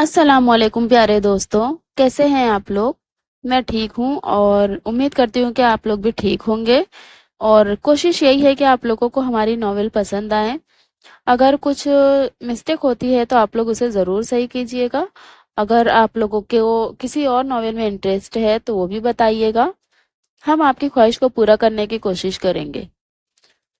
अस्सलामुअलैकुम प्यारे दोस्तों, कैसे हैं आप लोग। मैं ठीक हूँ और उम्मीद करती हूँ कि आप लोग भी ठीक होंगे। और कोशिश यही है कि आप लोगों को हमारी नॉवेल पसंद आए। अगर कुछ मिस्टेक होती है तो आप लोग उसे ज़रूर सही कीजिएगा। अगर आप लोगों के वो किसी और नॉवेल में इंटरेस्ट है तो वो भी बताइएगा। हम आपकी ख्वाहिश को पूरा करने की कोशिश करेंगे।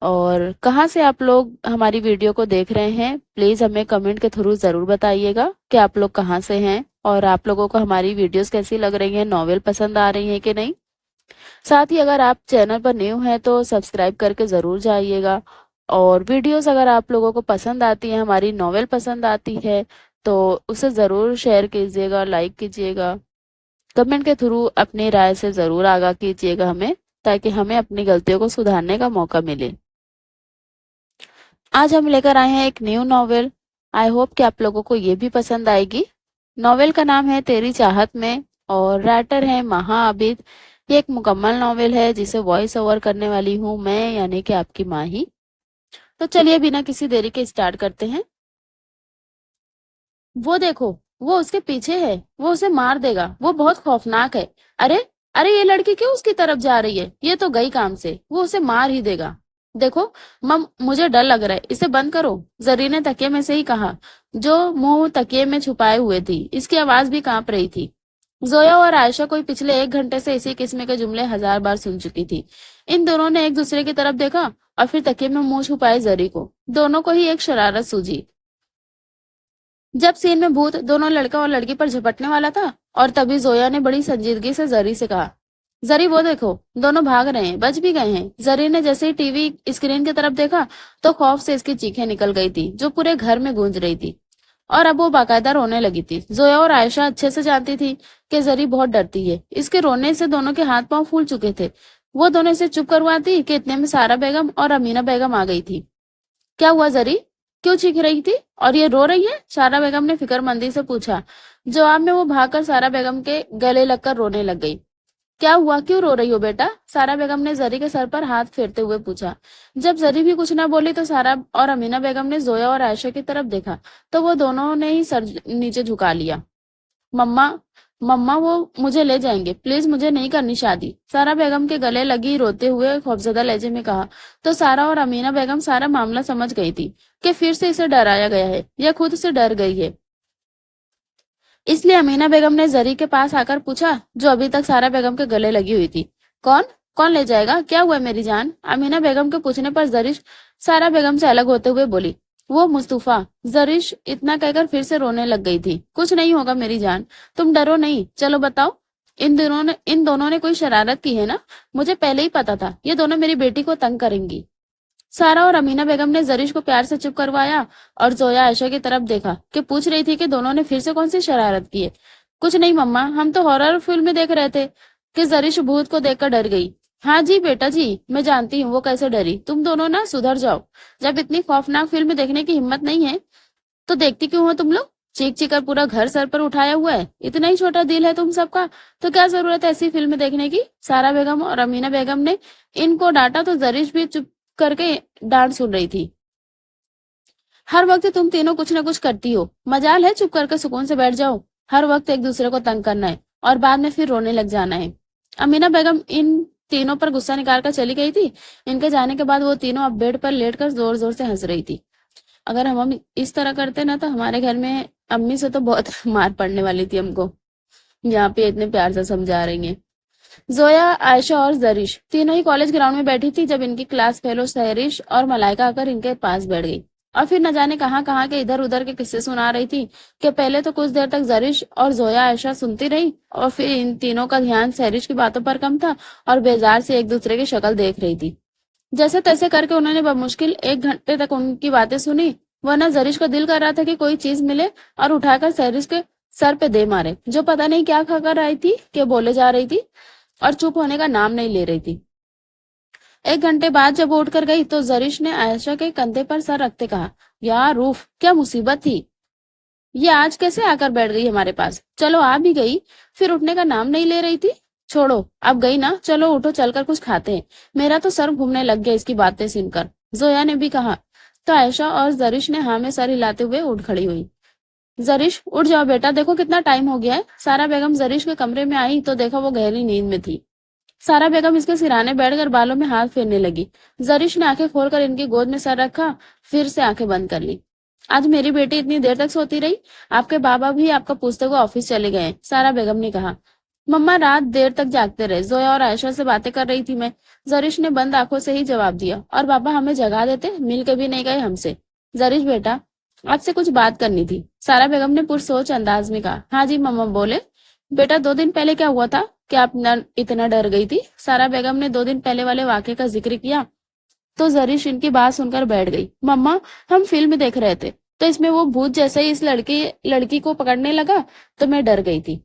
और कहाँ से आप लोग हमारी वीडियो को देख रहे हैं, प्लीज हमें कमेंट के थ्रू जरूर बताइएगा कि आप लोग कहाँ से हैं और आप लोगों को हमारी वीडियोस कैसी लग रही हैं, नॉवेल पसंद आ रही हैं कि नहीं। साथ ही अगर आप चैनल पर न्यू हैं तो सब्सक्राइब करके जरूर जाइएगा। और वीडियोस अगर आप लोगों को पसंद आती हैं, हमारी नॉवेल पसंद आती है तो उसे जरूर शेयर कीजिएगा, लाइक कीजिएगा। कमेंट के थ्रू अपनी राय से जरूर आगाह कीजिएगा हमें, ताकि हमें अपनी गलतियों को सुधारने का मौका मिले। आज हम लेकर आए हैं एक न्यू नॉवेल। आई होप कि आप लोगों को ये भी पसंद आएगी। नॉवेल का नाम है तेरी चाहत में और राइटर है महा आबिद। ये एक मुकम्मल नॉवेल है जिसे वॉइस ओवर करने वाली हूँ मैं, यानी कि आपकी माँ ही। तो चलिए बिना किसी देरी के स्टार्ट करते हैं। वो देखो, वो उसके पीछे है, वो उसे मार देगा, वो बहुत खौफनाक है। अरे अरे, ये लड़की क्यों उसकी तरफ जा रही है, ये तो गई काम से, वो उसे मार ही देगा। देखो मम, मुझे डर लग रहा है, इसे बंद करो, जरी ने तकिए में से ही कहा, जो मुंह तकिए में छुपाए हुए थी। इसकी आवाज भी कांप रही थी। जोया और आयशा कोई पिछले 1 घंटे से इसी किस्म के जुमले 1000 बार सुन चुकी थी। इन दोनों ने एक दूसरे की तरफ देखा और फिर तकिए में मुंह छुपाए जरी को। दोनों को ही एक शरारत सूझी। जब सीन में भूत दोनों लड़का और लड़की पर झपटने वाला था, और तभी जोया ने बड़ी संजीदगी से जरी से कहा, जरी वो देखो, दोनों भाग रहे हैं, बच भी गए हैं। जरी ने जैसे ही टीवी स्क्रीन की तरफ देखा तो खौफ से इसकी चीखें निकल गई थी, जो पूरे घर में गूंज रही थी। और अब वो बाकायदा रोने लगी थी। जोया और आयशा अच्छे से जानती थी कि जरी बहुत डरती है। इसके रोने से दोनों के हाथ पांव फूल चुके थे। वो दोनों इसे चुप करवाती कि इतने में सारा बेगम और अमीना बेगम आ गई थी। क्या हुआ जरी, क्यों चीख रही थी और ये रो रही है, सारा बेगम ने फिक्रमंदी से पूछा। जवाब में वो भागकर सारा बेगम के गले लगकर रोने लग गई। क्या हुआ, क्यों रो रही हो बेटा, सारा बेगम ने जरी के सर पर हाथ फेरते हुए पूछा। जब जरी भी कुछ ना बोली तो सारा और अमीना बेगम ने जोया और आयशा की तरफ देखा तो वो दोनों ने ही सर नीचे झुका लिया। मम्मा, मम्मा वो मुझे ले जाएंगे, प्लीज मुझे नहीं करनी शादी, सारा बेगम के गले लगी रोते हुए खौफजदा लहजे में कहा। तो सारा और अमीना बेगम सारा मामला समझ गई थी कि फिर से इसे डराया गया है, यह खुद से डर गई है। इसलिए अमीना बेगम ने जरी के पास आकर पूछा, जो अभी तक सारा बेगम के गले लगी हुई थी। कौन कौन ले जाएगा, क्या हुआ मेरी जान, अमीना बेगम के पूछने पर जरिश सारा बेगम से अलग होते हुए बोली, वो मुस्तफा। जरिश इतना कहकर फिर से रोने लग गई थी। कुछ नहीं होगा मेरी जान, तुम डरो नहीं, चलो बताओ। इन दोनों ने कोई शरारत की है ना, मुझे पहले ही पता था, ये दोनों मेरी बेटी को तंग करेंगी। सारा और अमीना बेगम ने जरीश को प्यार से चुप करवाया और जोया आयशा की तरफ देखा कि पूछ रही थी कि दोनों ने फिर से कौन सी शरारत की है। कुछ नहीं मम्मा, हम तो हॉरर फिल्म देख रहे थे, कि जरीश भूत को देखकर डर गई। हाँ जी बेटा जी, मैं जानती हूँ वो कैसे डरी, तुम दोनों ना सुधर जाओ। जब इतनी खौफनाक फिल्म देखने की हिम्मत नहीं है तो देखती क्यों हो तुम लोग। चीख चीख कर पूरा घर सर पर उठाया हुआ है, इतना ही छोटा दिल है तुम सबका, तो क्या जरूरत है ऐसी फिल्म देखने की। सारा बेगम और अमीना बेगम ने इनको डांटा तो जरीश भी चुप करके डांट सुन रही थी। हर वक्त तुम तीनों कुछ ना कुछ करती हो, मजाल है चुप करके सुकून से बैठ जाओ। हर वक्त एक दूसरे को तंग करना है और बाद में फिर रोने लग जाना है। अमीना बेगम इन तीनों पर गुस्सा निकाल कर चली गई थी। इनके जाने के बाद वो तीनों अब बेड पर लेटकर जोर जोर से हंस रही थी। अगर हम इस तरह करते ना तो हमारे घर में अम्मी से तो बहुत मार पड़ने वाली थी हमको। यहाँ पे इतने प्यार से समझा रही हैं। जोया, आयशा और जरिश तीनों ही कॉलेज ग्राउंड में बैठी थी जब इनकी क्लास फेलो सहरिश और मलाइका आकर इनके पास बैठ गई और फिर न जाने कहाँ कहाँ के इधर उधर के किस्से सुना रही थी। कि पहले तो कुछ देर तक जरिश और जोया आयशा सुनती रही और फिर इन तीनों का ध्यान सहरिश की बातों पर कम था और बेजार से एक दूसरे की शक्ल देख रही थी। जैसे तैसे करके उन्होंने बमुश्किल 1 घंटे तक उनकी बातें सुनी, वरना जरिश का दिल कर रहा था कि कोई चीज मिले और उठाकर सहरिश के सर पे दे मारे, जो पता नहीं क्या खाकर आई थी कि बोले जा रही थी और चुप होने का नाम नहीं ले रही थी। 1 घंटे बाद जब वो उठकर गई तो जरिश ने आयशा के कंधे पर सर रखते कहा, यार रूफ, क्या मुसीबत थी, ये आज कैसे आकर बैठ गई हमारे पास। चलो आ भी गई, फिर उठने का नाम नहीं ले रही थी। छोड़ो, अब गई ना, चलो उठो, चलकर कुछ खाते हैं, मेरा तो सर घूमने लग गया इसकी बातें सुनकर, जोया ने भी कहा। तो आयशा और जरिश ने हाँ में सर हिलाते हुए उठ खड़ी हुई। जरिश उठ जाओ बेटा, देखो कितना टाइम हो गया है। सारा बेगम जरिश के कमरे में आई तो देखा वो गहरी नींद में थी। सारा बेगम इसके सिरहाने बैठकर बालों में हाथ फेरने लगी। जरिश ने आंखें खोलकर इनकी गोद में सर रखा, फिर से आंखें बंद कर ली। आज मेरी बेटी इतनी देर तक सोती रही? आपके बाबा भी आपका पूछते हुए ऑफिस चले गए, सारा बेगम ने कहा। मम्मा रात देर तक जागते रहे, जोया और आयशा से बातें कर रही थी मैं। जरिश ने बंद आंखों से ही जवाब दिया। और पापा हमें जगा देते, मिल के भी नहीं गए हमसे। जरिश बेटा, आपसे कुछ बात करनी थी, सारा बेगम ने पुरसोच अंदाज में कहा। हाँ जी मम्मा बोले। बेटा 2 दिन पहले क्या हुआ था कि आप इतना डर गई थी? सारा बेगम ने 2 दिन पहले वाले वाकये का जिक्र किया तो जरिश इनकी बात सुनकर बैठ गई। मम्मा हम फिल्म देख रहे थे तो इसमें वो भूत जैसे ही इस लड़की को पकड़ने लगा तो मैं डर गई थी।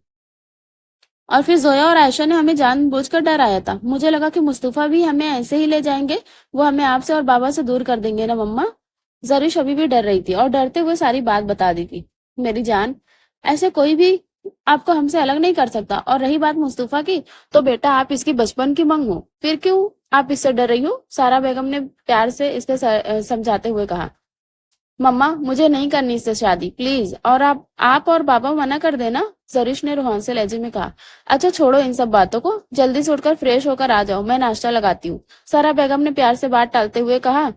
और फिर जोया और आयशा ने हमें जानबूझकर डराया था। मुझे लगा कि मुस्तफा भी हमें ऐसे ही ले जाएंगे, वो हमें आपसे और बाबा से दूर कर देंगे ना मम्मा। जरिश अभी भी डर रही थी और डरते हुए सारी बात बता दी थी। मेरी जान, ऐसे कोई भी आपको हमसे अलग नहीं कर सकता। और रही बात मुस्तफा की, तो बेटा आप इसकी बचपन की मंग हो, फिर क्यों आप इससे डर रही हो? सारा बेगम ने प्यार से इसके समझाते हुए कहा। मम्मा मुझे नहीं करनी इससे शादी, प्लीज। और आप और पापा मना कर देना, जरिश ने रूहान से लहजे में कहा। अच्छा छोड़ो इन सब बातों को, जल्दी से उठकर फ्रेश होकर आ जाओ, मैं नाश्ता लगाती हूँ, सारा बेगम ने प्यार से बात टालते हुए कहा।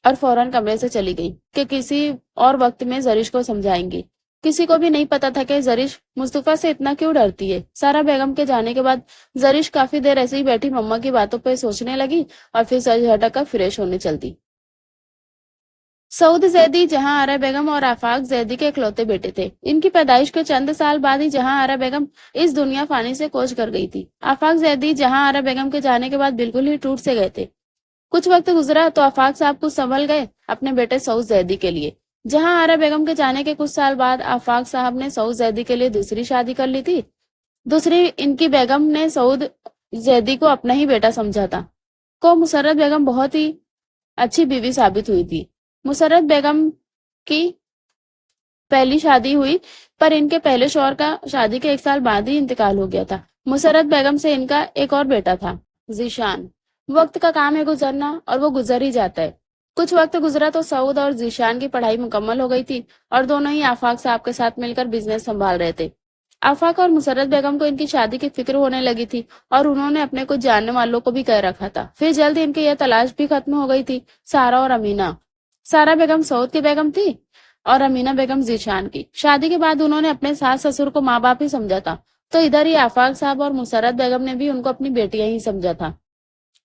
और फौरन कमरे से चली गई कि किसी और वक्त में जरिश को समझाएंगी। किसी को भी नहीं पता था कि जरिश मुस्तफा से इतना क्यों डरती है। सारा बेगम के जाने के बाद जरिश काफी देर ऐसे ही बैठी मम्मा की बातों पर सोचने लगी और फिर सज हटक कर फ्रेश होने चलती। सऊद जैदी जहां आरा बेगम और आफाक जैदी के इकलौते बेटे थे। इनकी पैदाइश के चंद साल बाद ही जहां आरा बेगम इस दुनिया फानी से कोच कर गई थी। आफाक जैदी जहां आरा बेगम के जाने के बाद बिल्कुल ही टूट से गए थे। कुछ वक्त गुजरा तो आफाक साहब कुछ संभल गए अपने बेटे सऊद जैदी के लिए। जहां आरा बेगम के जाने के कुछ साल बाद आफाक साहब ने सऊद जैदी के लिए दूसरी शादी कर ली थी। दूसरी इनकी बेगम ने सऊद जैदी को अपना ही बेटा समझा था। को मुसर्रत बेगम बहुत ही अच्छी बीवी साबित हुई थी। मुसर्रत बेगम की पहली शादी हुई, पर इनके पहले शौहर का शादी के 1 साल बाद ही इंतकाल हो गया था। मुसर्रत बेगम से इनका एक और बेटा था, जीशान। वक्त का काम है गुजरना और वो गुजर ही जाता है। कुछ वक्त गुजरा तो सऊद और जीशान की पढ़ाई मुकम्मल हो गई थी और दोनों ही आफाक साहब के साथ मिलकर बिजनेस संभाल रहे थे। आफाक और मुसर्रत बेगम को इनकी शादी की फिक्र होने लगी थी और उन्होंने अपने कुछ जानने वालों को भी कह रखा था। फिर जल्द इनकी यह तलाश भी खत्म हो गई थी। सारा और अमीना। सारा बेगम सऊद की बेगम थी और अमीना बेगम जीशान की। शादी के बाद उन्होंने अपने सास ससुर को माँ बाप ही समझा था, तो इधर ही आफाक साहब और मुसर्रत बेगम ने भी उनको अपनी बेटियां ही समझा था।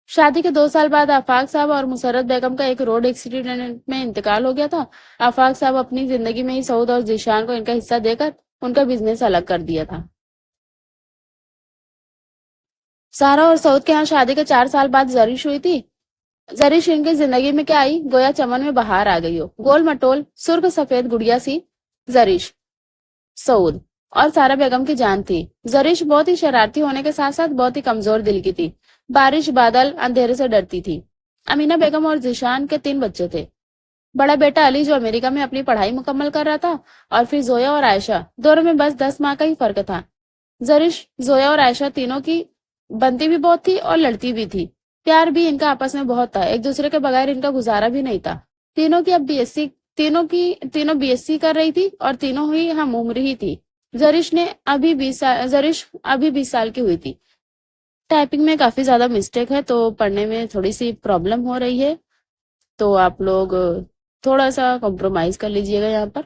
शादी के 2 साल बाद आफाक साहब और मुसर्रत बेगम का एक रोड एक्सीडेंट में इंतकाल हो गया था। आफाक साहब अपनी जिंदगी में ही सऊद और जीशान को इनका हिस्सा देकर उनका बिजनेस अलग कर दिया था। सारा और सऊद के यहाँ शादी के 4 साल बाद जरिश हुई थी। जरिश इनकी जिंदगी में क्या आई, गोया चमन में बाहर आ गई हो। गोल मटोल सुर्ख सफेद गुड़िया सी जरिश, सऊद और सारा बेगम की जान थी। जरिश बहुत ही शरारती होने के साथ साथ बहुत ही कमजोर दिल की थी। बारिश बादल अंधेरे से डरती थी। अमीना बेगम और जिशान के 3 बच्चे थे। बड़ा बेटा अली जो अमेरिका में अपनी पढ़ाई मुकम्मल कर रहा था, और फिर जोया और आयशा, दोनों में बस 10 माह का ही फर्क था। जरिश, जोया और आयशा तीनों की बनती भी बहुत थी और लड़ती भी थी। प्यार भी इनका आपस में बहुत था, एक दूसरे के बगैर इनका गुजारा भी नहीं था। तीनों की अब बीएससी तीनों बीएससी कर रही थी और तीनों ही हम उम्र ही थी। जरिश अभी 20 साल की हुई थी। टाइपिंग में काफी ज्यादा मिस्टेक है तो पढ़ने में थोड़ी सी प्रॉब्लम हो रही है, तो आप लोग थोड़ा सा कॉम्प्रोमाइज कर लीजिएगा यहाँ पर।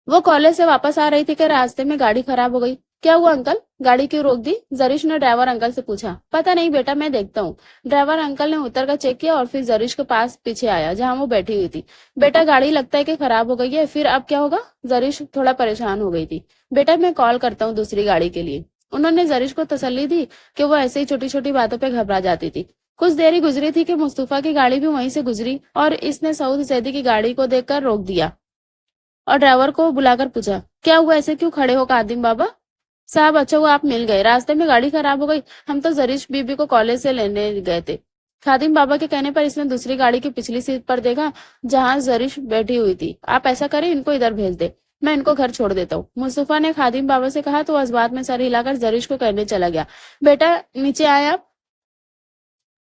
वो कॉलेज से वापस आ रही थी कि रास्ते में गाड़ी खराब हो गई। क्या हुआ अंकल, गाड़ी क्यों रोक दी? जरिश ने ड्राइवर अंकल से पूछा। पता नहीं बेटा, मैं देखता हूँ। ड्राइवर अंकल ने उतर कर चेक किया और फिर जरिश के पास पीछे आया जहां वो बैठी हुई थी। बेटा गाड़ी लगता है कि खराब हो गई है, फिर अब क्या होगा? जरिश थोड़ा परेशान हो गई थी। बेटा मैं कॉल करता हूँ दूसरी गाड़ी के लिए। उन्होंने जरिश को तसल्ली दी कि वो ऐसे ही छोटी छोटी बातों पर घबरा जाती थी। कुछ देर ही गुजरी थी कि मुस्तफा की गाड़ी भी वहीं से गुजरी और इसने सऊद जैदी की गाड़ी को देखकर रोक दिया और ड्राइवर को बुलाकर पूछा, क्या हुआ, ऐसे क्यों खड़े हो कादिम बाबा साहब? अच्छा हुआ आप मिल गए, रास्ते में गाड़ी खराब हो गई, हम तो जरीश बीबी को कॉलेज से लेने गए थे। खादिम बाबा के कहने पर इसने दूसरी गाड़ी की पिछली सीट पर देखा जहां जरीश बैठी हुई थी। आप ऐसा करें, इनको इधर भेज दे, मैं इनको घर छोड़ देता हूँ। मुस्तफा ने खादिम बाबा से कहा तो अजबात में सर हिलाकर जरीश को कहने चला गया, बेटा नीचे आए आप।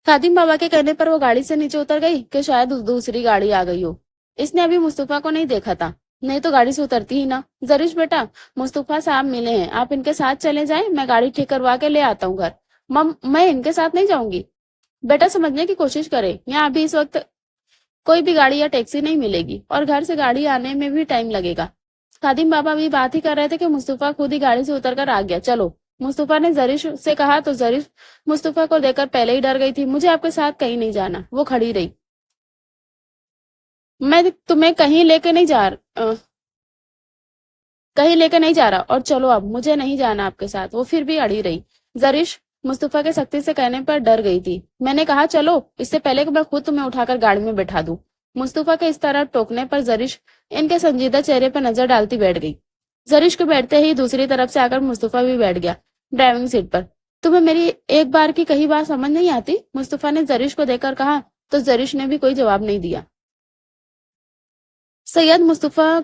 खादिम बाबा के कहने पर वो गाड़ी से नीचे उतर गई कि शायद दूसरी गाड़ी आ गई हो। इसने अभी मुस्तफा को नहीं देखा था। नहीं तो गाड़ी से उतरती ही ना। जरीश बेटा, मुस्तफा साहब मिले हैं, आप इनके साथ चले जाएं, मैं गाड़ी ठीक करवा के ले आता हूँ घर। मम, मैं इनके साथ नहीं जाऊंगी। बेटा समझने की कोशिश करें, यहाँ अभी इस वक्त कोई भी गाड़ी या टैक्सी नहीं मिलेगी और घर से गाड़ी आने में भी टाइम लगेगा। खादिम बाबा भी बात ही कर रहे थे कि मुस्तफा खुद ही गाड़ी से उतरकर आ गया। चलो, मुस्तफा ने जरीश से कहा तो जरीश मुस्तफा को देखकर पहले ही डर गई थी। मुझे आपके साथ कहीं नहीं जाना, वो खड़ी रही। मैं तुम्हें कहीं लेकर नहीं जा रहा, और चलो अब मुझे नहीं जाना आपके साथ। वो फिर भी अड़ी रही। जरीश मुस्तफा के सख्ती से कहने पर डर गई थी। मैंने कहा चलो, इससे पहले कि मैं खुद तुम्हें उठाकर गाड़ी में बैठा दूं। मुस्तफा के इस तरह टोकने पर जरीश इनके संजीदा चेहरे पर नजर डालती बैठ गई। जरीश के बैठते ही दूसरी तरफ से आकर मुस्तफा भी बैठ गया ड्राइविंग सीट पर। तुम्हें मेरी एक बार की कही बात समझ नहीं आती? मुस्तफा ने जरीश को देखकर कहा तो जरीश ने भी कोई जवाब नहीं दिया। सैयद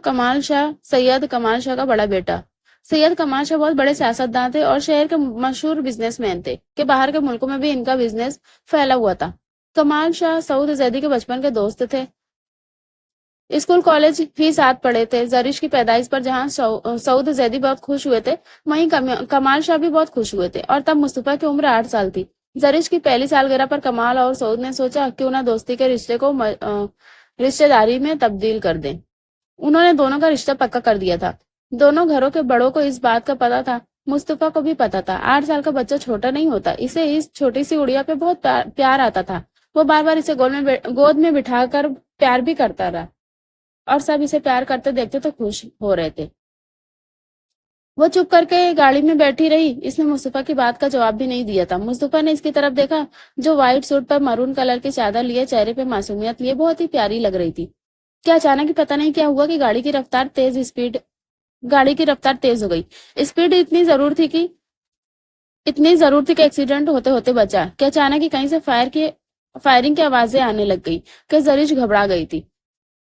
कमाल शाह का बड़ा बेटा। सैयद कमाल शाह बहुत बड़े सियासतदान थे और शहर के मशहूर बिजनेसमैन थे कि बाहर के मुल्कों में भी इनका बिजनेस फैला हुआ था। कमाल शाह सऊद जैदी के बचपन के दोस्त थे। स्कूल कॉलेज ही साथ पढ़े थे। जरीश की पैदाइश पर जहाँ सऊद जैदी बहुत खुश हुए थे, वहीं कमाल शाह भी बहुत खुश हुए थे। और तब मुस्तफा की उम्र 8 साल थी। जरीश की पहली सालगिरह पर कमाल और सऊद ने सोचा क्यों ना दोस्ती के रिश्ते को रिश्तेदारी में तब्दील कर दें। उन्होंने दोनों का रिश्ता पक्का कर दिया था। दोनों घरों के बड़ों को इस बात का पता था। मुस्तफा को भी पता था 8 साल का बच्चा छोटा नहीं होता। इसे इस छोटी सी उड़िया पे बहुत प्यार आता था। वो बार बार इसे गोद में बिठाकर प्यार भी करता रहा और सब इसे प्यार करते देखते तो खुश हो रहे थे। वो चुप करके गाड़ी में बैठी रही। इसने मुस्तफा की बात का जवाब भी नहीं दिया था। मुस्तफा ने इसकी तरफ देखा जो व्हाइट सूट पर मरून कलर की चादर लिए, चेहरे पे मासूमियत लिए बहुत ही प्यारी लग रही थी। क्या अचानक ही पता नहीं क्या हुआ कि गाड़ी की रफ्तार तेज हो गई। स्पीड इतनी जरूर थी कि एक्सीडेंट होते होते बचा। कि अचानक ही कहीं से फायरिंग की आवाजें आने लग गई कि जरीश घबरा गई थी।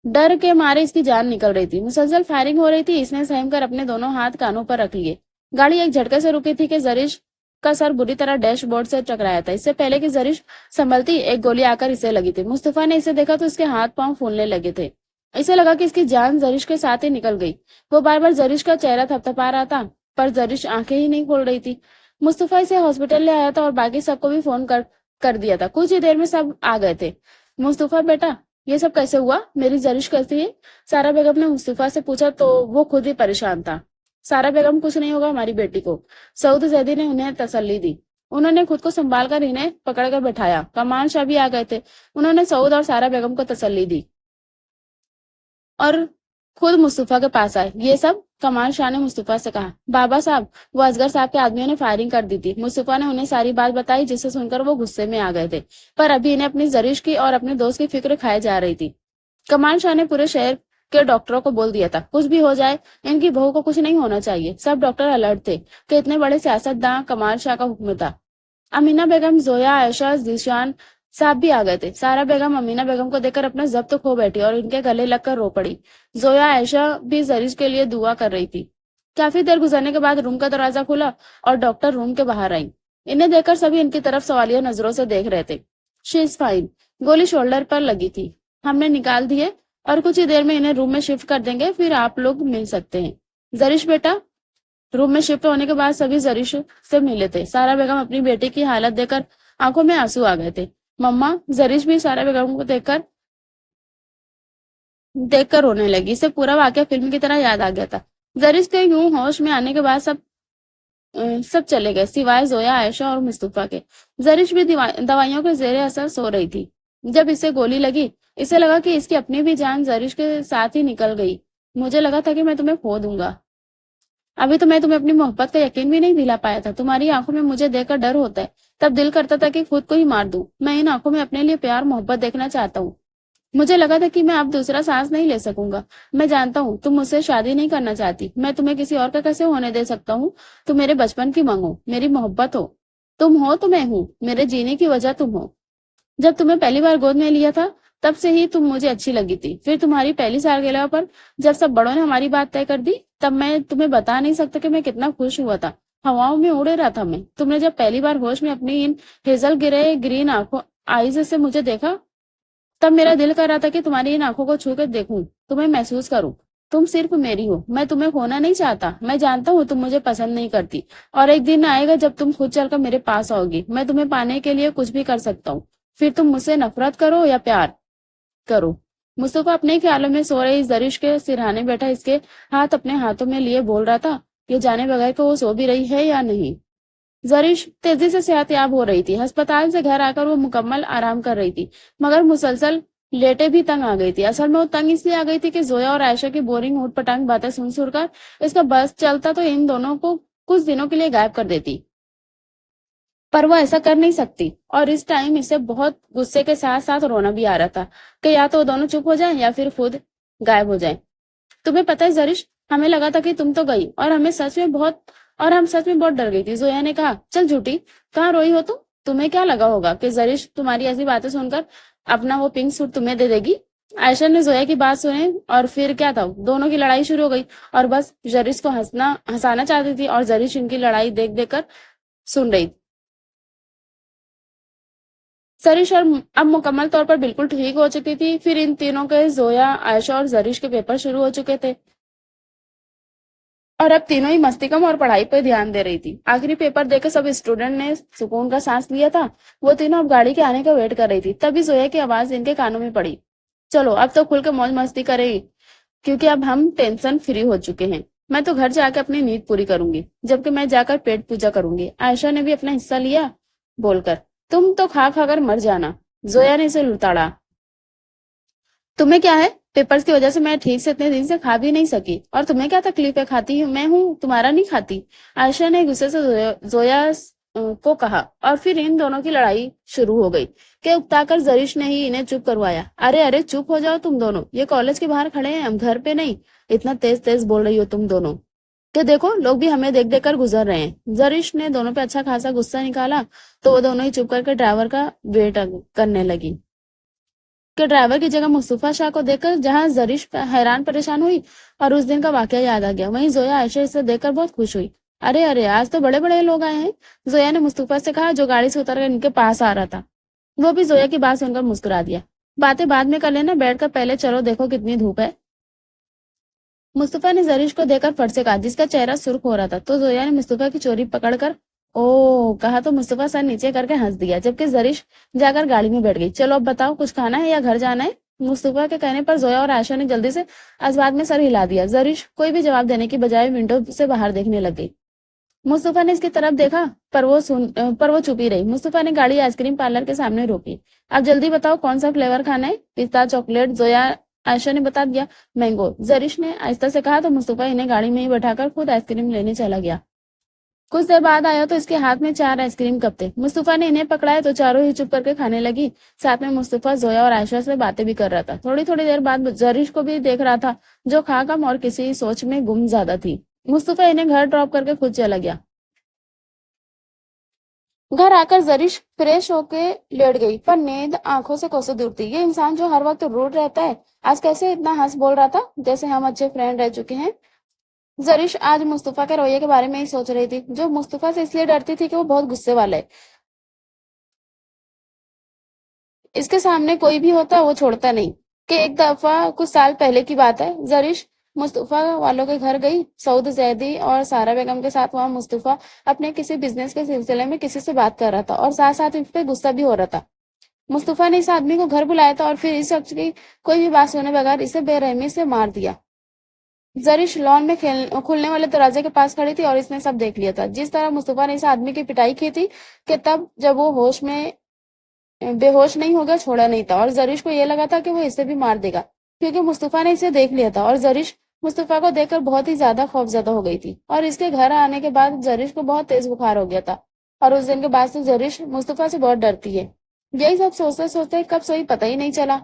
डर के मारे इसकी जान निकल रही थी। मुसलसल फायरिंग हो रही थी। इसने सहम कर अपने दोनों हाथ कानों पर रख लिए। गाड़ी एक झटके से रुकी थी कि जरीश का सर बुरी तरह डैशबोर्ड से टकराया था। इससे पहले कि जरीश संभलती, एक गोली आकर इसे लगी थी। मुस्तफा ने इसे देखा तो इसके हाथ पांव फूलने लगे थे। इसे लगा कि इसकी जान जरीश के साथ ही निकल गई। वो बार बार जरीश का चेहरा थपथपा रहा था, पर जरीश आंखें ही नहीं खोल रही थी। मुस्तफा इसे हॉस्पिटल ले आया था और बाकी सबको भी फोन कर दिया था। कुछ ही देर में सब आ गए थे। मुस्तफा बेटा, ये सब कैसे हुआ? मेरी जरीश कैसी है? सारा बेगम ने मुस्तफा से पूछा तो वो खुद ही परेशान था। सारा बेगम, कुछ नहीं होगा हमारी बेटी को। सऊद जैदी ने उन्हें तसल्ली दी। उन्होंने खुद को संभाल कर इन्हें पकड़कर बैठाया। कमाल शाह भी आ गए थे। उन्होंने सऊद और सारा बेगम को तसल्ली दी और खुद मुस्तफा के पास आए। ये सब? कमाल शाह ने मुस्तफा से कहा। बाबा साहब, वो असगर साहब के आदमियों ने फायरिंग कर दी थी। मुस्तफा ने उन्हें सारी बात बताई, जिसे सुनकर वो गुस्से में आ गए थे। पर अभी इन्हें अपनी जरीश की और अपने दोस्त की फिक्र खाए जा रही थी। कमाल शाह ने पूरे शहर के डॉक्टरों को बोल दिया था, कुछ भी हो जाए इनकी बहू को कुछ नहीं होना चाहिए। सब डॉक्टर अलर्ट थे कि इतने बड़े सियासतदान कमाल शाह का हुक्म था। अमीना बेगम, जोया, आयशा, जीशान साहब भी आ गए थे। सारा बेगम अमीना बेगम को देखकर अपना जब्त खो बैठी और इनके गले लगकर रो पड़ी। जोया आयशा भी जरीश के लिए दुआ कर रही थी। काफी देर गुजरने के बाद रूम का दरवाजा खुला और डॉक्टर रूम के बाहर आई। इन्हें देखकर सभी इनकी तरफ सवालिया नजरों से देख रहे थे। She is fine. गोली शोल्डर पर लगी थी। हमने निकाल दिए और कुछ ही देर में इन्हें रूम में शिफ्ट कर देंगे, फिर आप लोग मिल सकते हैं। जरीश बेटा। रूम में शिफ्ट होने के बाद सभी जरीश से मिले थे। सारा बेगम अपनी बेटी की हालत देखकर आंखों में आंसू आ गए थे। मम्मा, जरीश भी सारा बेगम को देखकर देखकर रोने लगी। इसे पूरा वाकया फिल्म की तरह याद आ गया था। जरीश के यूं होश में आने के बाद सब चले गए, सिवाय जोया, आयशा और मुस्तफा के। जरीश भी दवाइयों के जेरे असर सो रही थी। जब इसे गोली लगी, इसे लगा कि इसकी अपनी भी जान जरीश के साथ ही निकल गई। मुझे लगा था कि मैं तुम्हें खो दूंगा। अभी तो मैं तुम्हें अपनी मोहब्बत का यकीन भी नहीं दिला पाया था। तुम्हारी आंखों में मुझे देखकर डर होता है। तब दिल करता था कि खुद को ही मार दूं। मैं इन आंखों में अपने लिए प्यार मोहब्बत देखना चाहता हूँ। मुझे लगा था कि मैं अब दूसरा सांस नहीं ले सकूंगा। मैं जानता हूँ तुम मुझसे शादी नहीं करना चाहती। मैं तुम्हें किसी और का कैसे होने दे सकता हूँ? तुम मेरे बचपन की मांग हो, मेरी मोहब्बत हो। तुम हो तो मैं हूँ, मेरे जीने की वजह तुम हो। जब तुम्हें पहली बार गोद में लिया था, तब से ही तुम मुझे अच्छी लगी थी। फिर तुम्हारी पहली सालगिरह पर जब सब बड़ों ने हमारी बात तय कर दी, तब मैं तुम्हें बता नहीं सकता कि मैं कितना खुश हुआ था। हवाओं में उड़े रहा था मैं। तुमने जब पहली बार होश में अपनी इन हेजल गिरे ग्रीन आंखों आईज से मुझे देखा, तब मेरा दिल कर रहा था कि तुम्हारी इन आंखों को छू कर देखूं, तुम्हें महसूस करूं। तुम सिर्फ मेरी हो, मैं तुम्हें खोना नहीं चाहता। मैं जानता हूँ तुम मुझे पसंद नहीं करती, और एक दिन आएगा जब तुम खुद चलकर मेरे पास आओगी। मैं तुम्हें पाने के लिए कुछ भी कर सकता हूँ, फिर तुम मुझसे नफरत करो या प्यार करो। मुस्तफा अपने ही ख्यालों में सो रही जरिश के सिरहाने बैठा इसके हाथ अपने हाथों में लिए बोल रहा था, ये जाने बगैर कि वो सो भी रही है या नहीं। जरिश तेजी से सेहतयाब हो रही थी। अस्पताल से घर आकर वो मुकम्मल आराम कर रही थी, मगर मुसलसल लेटे भी तंग आ गई थी। असल में वो तंग इसलिए आ गई थी कि जोया और आयशा की बोरिंग ऊट पटांग बातें सुन सुनकर इसका बस चलता तो इन दोनों को कुछ दिनों के लिए गायब कर देती, पर वो ऐसा कर नहीं सकती। और इस टाइम इसे बहुत गुस्से के साथ साथ रोना भी आ रहा था कि या तो वो दोनों चुप हो जाएं या फिर खुद गायब हो जाएं। तुम्हें पता है जरिश, हमें लगा था कि तुम तो गई, और हम सच में बहुत डर गई थी। जोया ने कहा, चल झूठी, कहाँ रोई हो तुम? तुम्हें क्या लगा होगा कि जरिश तुम्हारी ऐसी बातें सुनकर अपना वो पिंक सूट तुम्हें दे देगी? आयशा ने जोया की बात सुनी और फिर क्या था, दोनों की लड़ाई शुरू हो गई। और बस जरिश को हंसाना चाहती थी और जरिश इनकी लड़ाई देख देख कर सुन रही। जरिश और अब मुकम्मल तौर पर बिल्कुल ठीक हो चुकी थी। फिर इन तीनों के, जोया, आयशा और जरिश के पेपर शुरू हो चुके थे, और अब तीनों ही मस्ती कम और पढ़ाई पर ध्यान दे रही थी। आखिरी पेपर देकर सब स्टूडेंट ने सुकून का सांस लिया था। वो तीनों अब गाड़ी के आने का वेट कर रही थी, तभी जोया की आवाज इनके कानों में पड़ी, चलो अब तो खुल के मौज मस्ती करें, क्योंकि अब हम टेंशन फ्री हो चुके हैं। मैं तो घर जाकर अपनी नींद पूरी करूंगी, जबकि मैं जाकर पेट पूजा करूंगी। आयशा ने भी अपना हिस्सा लिया बोलकर, तुम तो खा खाकर मर जाना। जोया ने इसे लुताड़ा, तुम्हें क्या है, पेपर्स की वजह से मैं ठीक से इतने दिन से खा भी नहीं सकी, और तुम्हें क्या तकलीफ है, खाती हूँ मैं हूँ, तुम्हारा नहीं खाती। आयशा ने गुस्से से जोया को कहा, और फिर इन दोनों की लड़ाई शुरू हो गई कि उकताकर जरिश ने ही इन्हें चुप करवाया। अरे अरे चुप हो जाओ तुम दोनों, ये कॉलेज के बाहर खड़े हैं, हम घर पे नहीं। इतना तेज तेज बोल रही हो तुम दोनों कि देखो लोग भी हमें देख देख कर गुजर रहे हैं। जरिश ने दोनों पे अच्छा खासा गुस्सा निकाला, तो वो दोनों ही चुप करके ड्राइवर का वेट करने लगी कि ड्राइवर की जगह मुस्तफा शाह को देखकर जहां जरिश हैरान परेशान हुई, और उस दिन का वाकया याद आ गया, वहीं जोया आयशा इसे देखकर बहुत खुश हुई। अरे अरे आज तो बड़े बड़े लोग आए हैं, जोया ने मुस्तफा से कहा, जो गाड़ी से उतरकर इनके पास आ रहा था। वो भी जोया की बात सुनकर मुस्कुरा दिया, बातें बाद में कर लेना, बैठकर पहले चलो देखो कितनी धूप है। मुस्तफा ने जरीश को देखकर फट से कहा, जिसका चेहरा सुर्ख हो रहा था। तो जोया ने मुस्तफा की चोरी पकड़कर ओ कहा, तो मुस्तफा सर नीचे करके हंस दिया, जबकि जरीश जाकर गाड़ी में बैठ गई। चलो अब बताओ, कुछ खाना है या घर जाना है? मुस्तफा के कहने पर जोया और आयशा ने जल्दी से अस्बाद में सर हिला दिया। जरीश कोई भी जवाब देने की बजाय विंडो से बाहर देखने लग गई। मुस्तफा ने इसकी तरफ देखा, पर वो चुप ही रही। मुस्तफा ने गाड़ी आइसक्रीम पार्लर के सामने रोकी। अब जल्दी बताओ कौन सा फ्लेवर खाना है? पिस्ता, चॉकलेट? जोया, आयशा ने बता दिया, मैंगो। जरिश ने आहिस्ता से कहा, तो मुस्तफा इन्हें गाड़ी में ही बैठाकर खुद आइसक्रीम लेने चला गया। कुछ देर बाद आया तो इसके हाथ में 4 आइसक्रीम कप थे। मुस्तफा ने इन्हें पकड़ाया तो चारों ही चुप करके खाने लगी। साथ में मुस्तफा जोया और आयशा से बातें भी कर रहा था। थोड़ी थोड़ी देर बाद जरीश को भी देख रहा था, जो खा कम और किसी सोच में गुम ज्यादा थी। मुस्तफा इन्हें घर ड्रॉप करके खुद चला गया। घर आकर जरिश फ्रेश होके लेट गई, पर नींद आंखों से कोसों दूर थी। ये इंसान जो हर वक्त रूड रहता है, आज कैसे इतना हंस बोल रहा था जैसे हम अच्छे फ्रेंड रह चुके हैं। जरिश आज मुस्तफा के रवैये के बारे में ही सोच रही थी, जो मुस्तफा से इसलिए डरती थी कि वो बहुत गुस्से वाला है। इसके सामने कोई भी होता वो छोड़ता नहीं। कि एक दफा कुछ साल पहले की बात है, जरिश मुस्तफा वालों के घर गई। सऊद जैदी और सारा बेगम के साथ। वहां मुस्तफा अपने किसी बिजनेस के सिलसिले में किसी से बात कर रहा था, और साथ साथ इस पे गुस्सा भी हो रहा था। मुस्तफा ने इस आदमी को घर बुलाया था, और फिर इस शख्स की कोई भी बात सुने बगैर इसे बेरहमी से मार दिया। जरिश लॉन में खुलने वाले दरवाजे के पास खड़ी थी, और इसने सब देख लिया था। जिस तरह मुस्तफा ने इस आदमी की पिटाई की थी, कि तब जब वो बेहोश नहीं हो गया, छोड़ा नहीं था। और जरिश को यह लगा था कि वो इसे भी मार देगा, क्योंकि मुस्तफा ने इसे देख लिया था। और जरिश मुस्तफा को देखकर बहुत ही ज्यादा खौफजदा हो गई थी। और इसके घर आने के बाद जरिश को बहुत तेज बुखार हो गया था, और उस दिन के बाद से जरिश मुस्तफा से बहुत डरती है। यही सब सोचते सोचते कब सोई पता ही नहीं चला।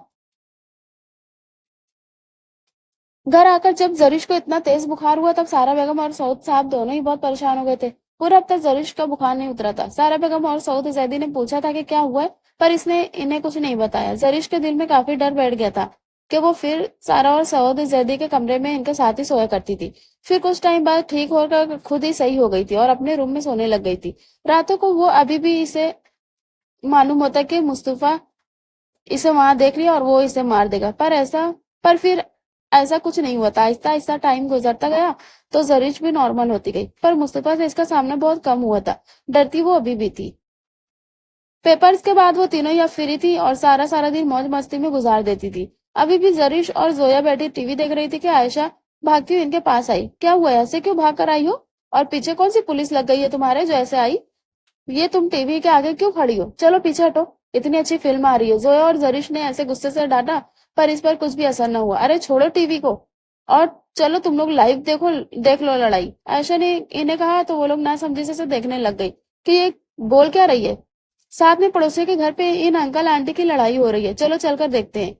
घर आकर जब जरिश को इतना तेज बुखार हुआ, तब सारा बेगम और सऊद साहब दोनों ही बहुत परेशान हो गए थे। पूरा हफ्ता जरिश का बुखार नहीं उतरा था। सारा बेगम और सऊद जैदी ने पूछा था कि क्या हुआ है, पर इसने इन्हें कुछ नहीं बताया। जरिश के दिल में काफी डर बैठ गया था कि वो फिर सारा और सऊद जैदी के कमरे में इनके साथ ही सोया करती थी। फिर कुछ टाइम बाद ठीक होकर खुद ही सही हो गई थी, और अपने रूम में सोने लग गई थी। रातों को वो अभी भी इसे मालूम होता कि मुस्तफा इसे वहां देख लिया और वो इसे मार देगा, पर फिर ऐसा कुछ नहीं हुआ था। आहिस्ता आहिस्ता टाइम गुजरता गया तो जरीश भी नॉर्मल होती गई, पर मुस्तफा से इसका सामना बहुत कम हुआ था। डरती वो अभी भी थी। पेपर्स के बाद वो तीनों या फ्री थी और सारा सारा दिन मौज मस्ती में गुजार देती थी। अभी भी जरीश और जोया बैठी टीवी देख रही थी कि आयशा भागती हुई इनके पास आई। क्या हुआ, ऐसे क्यों भाग कर आई हो? और पीछे कौन सी पुलिस लग गई है तुम्हारे जो ऐसे आई? ये तुम टीवी के आगे क्यों खड़ी हो? चलो पीछे हटो, इतनी अच्छी फिल्म आ रही है। जोया और जरीश ने ऐसे गुस्से से डांटा, पर इस पर कुछ भी असर न हुआ। अरे छोड़ो टीवी को और चलो तुम लोग लाइव देखो, देख लो लड़ाई। आयशा ने इन्हें कहा तो वो लोग ना समझे से देखने लग गई कि ये बोल क्या रही है। साथ में पड़ोसी के घर पे इन अंकल आंटी की लड़ाई हो रही है, चलो चलकर देखते हैं।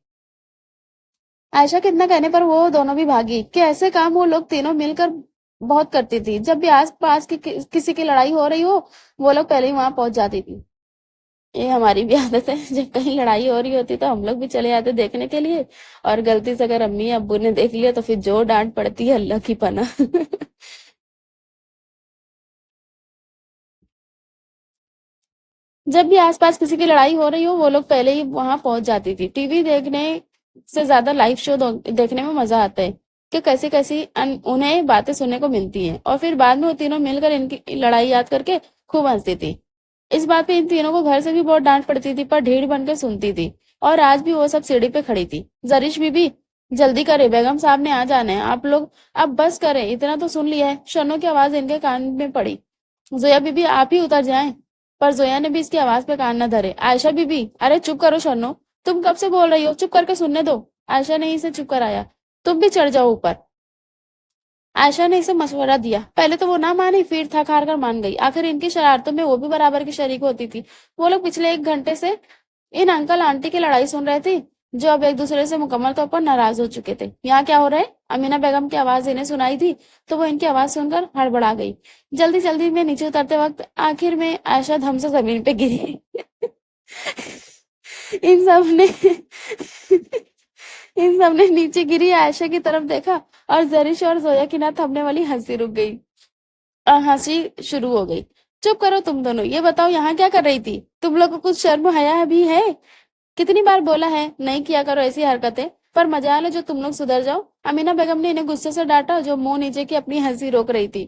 आयशा के इतना कहने पर वो दोनों भी भागी कि ऐसे काम वो लोग तीनों मिलकर बहुत करती थी। जब भी आस पास की किसी की लड़ाई हो रही हो, वो लोग पहले ही वहां पहुंच जाती थी। ये हमारी भी आदत है, जब कहीं लड़ाई हो रही होती तो हम लोग भी चले जाते देखने के लिए। और गलती से अगर अम्मी अब्बू ने देख लिया तो फिर जो डांट पड़ती है, अल्लाह की पनाह। जब भी आसपास किसी की लड़ाई हो रही हो, वो लोग पहले ही वहां पहुंच जाती थी। टीवी देखने से ज्यादा लाइव शो देखने में मजा आता है कि कैसी कैसी उन्हें बातें सुनने को मिलती हैं, और फिर बाद में वो तीनों मिलकर इनकी लड़ाई याद करके खूब हंसती थी। इस बात पे इन तीनों को घर से भी बहुत डांट पड़ती थी, पर ढीठ बनकर सुनती थी। और आज भी वो सब सीढ़ी पे खड़ी थी। जरीश बीबी, जल्दी करे, बेगम साहब ने आ जाना है, आप लोग अब बस करें, इतना तो सुन लिया है। शनो की आवाज इनके कान में पड़ी। जोया बीबी आप ही उतर जाएं। पर जोया ने भी इसकी आवाज पे कान न धरे। आयशा बीबी, अरे चुप करो शनो, तुम कब से बोल रही हो, चुप करके सुनने दो। आयशा ने इसे चुप कराया। तुम भी चढ़ जाओ ऊपर। आयशा ने इसे मशवरा दिया। पहले तो वो ना मानी, फिर थक हार कर मान गई। आखिर इनकी शरारतों में वो भी बराबर की शरीक होती थी। वो लोग पिछले 1 घंटे से इन अंकल आंटी की लड़ाई सुन रहे थे, जो अब एक दूसरे से मुकम्मल तौर पर नाराज हो चुके थे। यहाँ क्या हो रहा है? अमीना बेगम की आवाज इन्हें सुनाई थी, तो वो इनकी आवाज सुनकर हड़बड़ा गई। जल्दी जल्दी में नीचे उतरते वक्त आखिर में आयशा धम से जमीन पे गिरी। इन सब ने इन सब ने नीचे गिरी आयशा की तरफ देखा, और जरीश और जोया की ना थमने वाली हंसी रुक गई। हंसी शुरू हो गई। चुप करो तुम दोनों, ये बताओ यहाँ क्या कर रही थी? तुम लोग को कुछ शर्म हया भी है? कितनी बार बोला है नहीं किया करो ऐसी हरकतें, पर मजाल है जो तुम लोग सुधर जाओ। अमीना बेगम ने इन्हें गुस्से से डांटा, जो मुंह नीचे की अपनी हंसी रोक रही थी।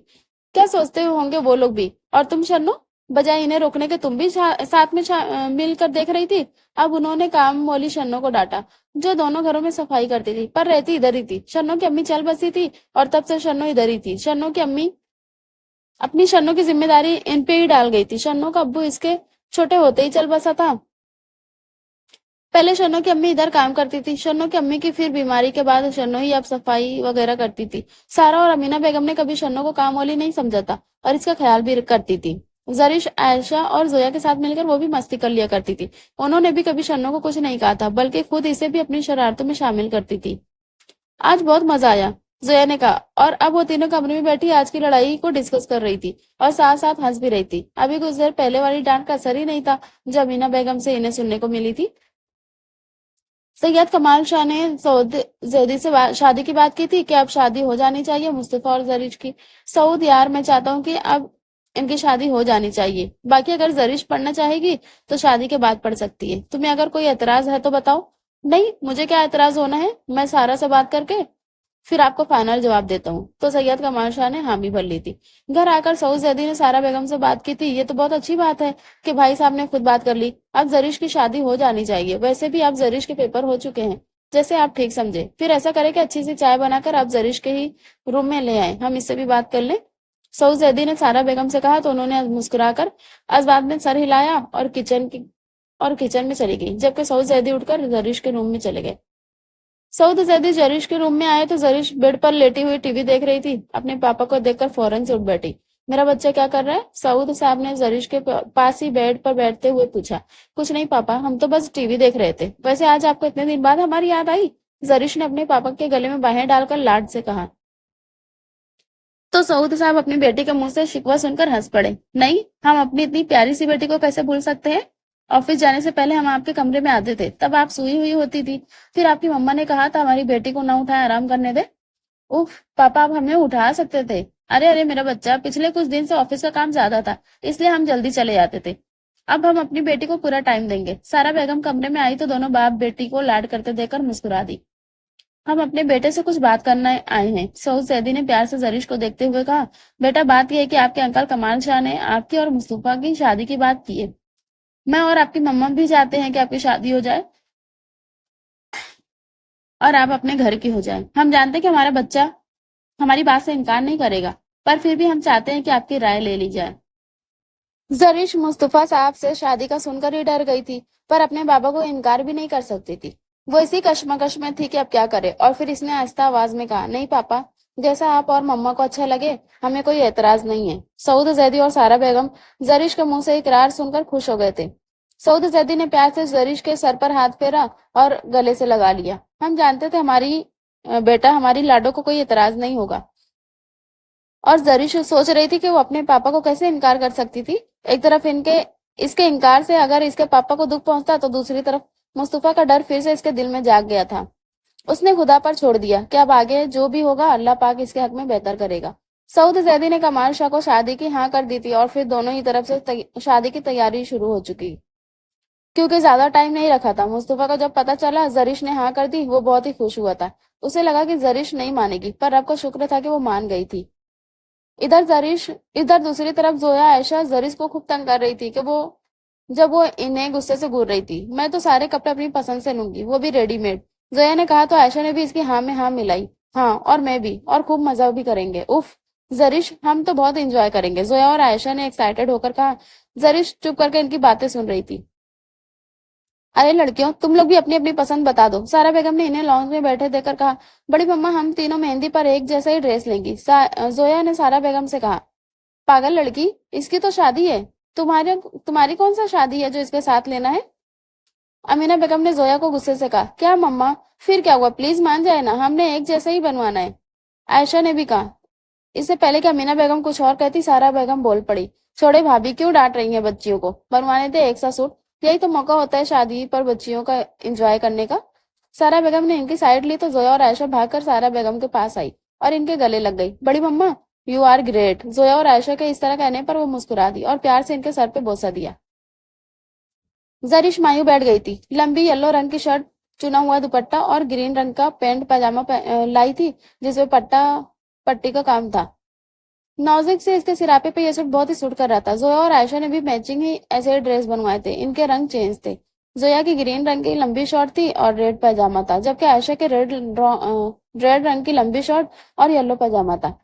क्या सोचते होंगे वो लोग भी? और तुम शन्नो, बजाय इन्हें रोकने के तुम भी साथ में मिलकर देख रही थी। अब उन्होंने काम वाली शन्नो को डांटा, जो दोनों घरों में सफाई करती थी पर रहती इधर ही थी। शन्नो की अम्मी चल बसी थी और तब से शन्नो इधर ही थी। शन्नो की अम्मी अपनी शन्नो की जिम्मेदारी इन पे ही डाल गई थी। शन्नो का अब्बू इसके छोटे होते ही चल बसा था। पहले शन्नो की अम्मी इधर काम करती थी। शन्नो की अम्मी की फिर बीमारी के बाद शन्नो ही अब सफाई वगैरह करती थी। सारा और अमीना बेगम ने कभी शन्नो को काम वाली नहीं समझा था, और इसका ख्याल भी करती थी। जरीश, आयशा और जोया के साथ मिलकर वो भी मस्ती कर लिया करती थी। उन्होंने भी कभी शन्नो को कुछ नहीं कहा था, बल्कि खुद इसे भी अपनी शरारतों में शामिल करती थी। आज बहुत मजा आया, जोया ने कहा, और अब वो तीनों कमरे में बैठी आज की लड़ाई को डिस्कस कर रही थी और साथ साथ हंस भी रही थी। अभी कुछ देर पहले वाली डांट का असर ही नहीं था जो अमीना बेगम से इन्हें सुनने को मिली थी। सैयद कमाल शाह ने सऊद जैदी से शादी की बात की थी कि अब शादी हो जानी चाहिए मुस्तफा और जरीश की। सऊद, यार मैं चाहता हूँ कि अब इनकी शादी हो जानी चाहिए। बाकी अगर जरीश पढ़ना चाहेगी तो शादी के बाद पढ़ सकती है। तुम्हें अगर कोई एतराज है तो बताओ। नहीं, मुझे क्या एतराज होना है, मैं सारा से बात करके फिर आपको फाइनल जवाब देता हूँ। तो सैयद कमाल शाह ने हामी भर ली थी। घर आकर सऊद जैदी ने सारा बेगम से बात की थी। ये तो बहुत अच्छी बात है कि भाई साहब ने खुद बात कर ली। अब जरीश की शादी हो जानी चाहिए। वैसे भी अब जरीश के पेपर हो चुके हैं, जैसे आप ठीक समझे। फिर ऐसा करें कि अच्छी सी चाय बनाकर आप जरीश के ही रूम में ले आए, हम इससे भी बात कर लें। सऊद जैदी ने सारा बेगम से कहा तो उन्होंने मुस्कुराकर अजबात में सर हिलाया और किचन में चली गई, जबकि सऊद जैदी उठकर जरीश के रूम में चले गए। सऊद जैदी जरीश के रूम में आए तो जरीश बेड पर लेटी हुई टीवी देख रही थी। अपने पापा को देखकर फौरन से उठ बैठी। मेरा बच्चा क्या कर रहा है? सऊद साहब ने जरीश के पास ही बेड पर बैठते हुए पूछा। कुछ नहीं पापा, हम तो बस टीवी देख रहे थे। वैसे आज आपको इतने दिन बाद हमारी याद आई? जरीश ने अपने पापा के गले में बाहें डालकर लाड से कहा। तो सऊद साहब अपनी बेटी के मुंह से शिकवा सुनकर हंस पड़े। नहीं, हम अपनी इतनी प्यारी सी बेटी को कैसे भूल सकते हैं? ऑफिस जाने से पहले हम आपके कमरे में आते थे, तब आप सोई हुई होती थी। फिर आपकी मम्मा ने कहा था हमारी बेटी को ना उठाए, आराम करने दे। उफ पापा, आप हमें उठा सकते थे। अरे अरे मेरा बच्चा, पिछले कुछ दिन से ऑफिस का काम ज्यादा था, इसलिए हम जल्दी चले जाते थे। अब हम अपनी बेटी को पूरा टाइम देंगे। सारा बेगम कमरे में आई तो दोनों बाप बेटी को लाड करते देखकर मुस्कुरा दी। हम अपने बेटे से कुछ बात करने आए हैं। सऊद जैदी ने प्यार से जरीश को देखते हुए कहा, बेटा बात यह है कि आपके अंकल कमाल शाह ने आपकी और मुस्तफा की शादी की बात की है। मैं और आपकी मम्मा भी चाहते हैं कि आपकी शादी हो जाए और आप अपने घर की हो जाए। हम जानते हैं कि हमारा बच्चा हमारी बात से इनकार नहीं करेगा, पर फिर भी हम चाहते हैं कि आपकी राय ले ली जाए। जरीश मुस्तफा साहब से शादी का सुनकर ही डर गई थी, पर अपने बाबा को इनकार भी नहीं कर सकती थी। वो इसी कश्मकश में थी कि अब क्या करे, और फिर इसने आहिस्ता आवाज में कहा, नहीं पापा, जैसा आप और मम्मा को अच्छा लगे, हमें कोई एतराज नहीं है। सऊद जैदी और सारा बेगम जरीश के मुंह से इकरार सुनकर खुश हो गए थे। सऊद जैदी ने प्यार से जरीश के सर पर हाथ फेरा और गले से लगा लिया। हम जानते थे हमारी बेटा हमारी लाडो को कोई एतराज नहीं होगा। और जरीश सोच रही थी कि वो अपने पापा को कैसे इनकार कर सकती थी। एक तरफ इनके इसके इनकार से अगर इसके पापा को दुख पहुंचता, तो दूसरी तरफ मुस्तफा का डर फिर से इसके दिल में जाग गया था। उसने खुदा पर छोड़ दिया कि अब आगे जो भी होगा अल्लाह पाक इसके हक में बेहतर करेगा। सऊद जैदी ने कमाल शाह को शादी की हाँ कर दी थी, और फिर दोनों ही तरफ से शादी की तैयारी शुरू हो चुकी, क्योंकि ज्यादा टाइम नहीं रखा था। मुस्तफा को जब पता चला जरीश ने हाँ कर दी, वो बहुत ही खुश हुआ था। उसे लगा कि जरीश नहीं मानेगी, पर रब का शुक्र था कि वो मान गई थी। इधर दूसरी तरफ जोया आयशा जरीश को खूब तंग कर रही थी कि वो इन्हें गुस्से से घूर रही थी। मैं तो सारे कपड़े अपनी पसंद से लूंगी, वो भी रेडीमेड, जोया ने कहा, तो आयशा ने भी इसकी हाँ में हाँ मिलाई। हाँ, और मैं भी, और खूब मजा भी करेंगे। उफ जरीश, हम तो बहुत एंजॉय करेंगे, जोया और आयशा ने एक्साइटेड होकर कहा। जरीश चुप करके इनकी बातें सुन रही थी। अरे लड़कियों, तुम लोग भी अपनी अपनी पसंद बता दो, सारा बेगम ने इन्हें लॉन्च में बैठे देखकर कहा। बड़ी मम्मा, हम तीनों मेहंदी पर एक जैसा ही ड्रेस लेंगी, जोया ने सारा बेगम से कहा। पागल लड़की, इसकी तो शादी है। तुम्हारे तुम्हारी कौन सा शादी है जो इसके साथ लेना है? अमीना बेगम ने जोया को गुस्से से कहा। क्या मम्मा, फिर क्या हुआ, प्लीज मान जाए ना, हमने एक जैसा ही बनवाना है, आयशा ने भी कहा। इससे पहले कि अमीना बेगम कुछ और कहती, सारा बेगम बोल पड़ी। छोड़े भाभी, क्यों डांट रही हैं बच्चियों को, बनवाने थे एक सा सूट, यही तो मौका होता है शादी पर बच्चियों का एंजॉय करने का। सारा बेगम ने इनकी साइड ली तो जोया और आयशा भागकर सारा बेगम के पास आई और इनके गले लग गई। बड़ी मम्मा, यू आर ग्रेट। जोया और आयशा के इस तरह कहने पर वो मुस्कुरा दी और प्यार से इनके सर पे बोसा दिया। जरिश मायूं बैठ गई थी। लंबी येलो रंग की शर्ट, चुना हुआ दुपट्टा और ग्रीन रंग का पैंट पजामा लाई थी, जिसमें पट्टी का काम था। नौजिक से इसके सिरापे पे ये सूट बहुत ही सूट कर रहा था। जोया और आयशा ने भी मैचिंग ही ऐसे ड्रेस बनवाए थे। इनके रंग चेंज थे। जोया की ग्रीन रंग की लंबी शॉर्ट थी और रेड पैजामा था, जबकि आयशा के रेड रंग की लंबी शॉर्ट और येलो पैजामा था।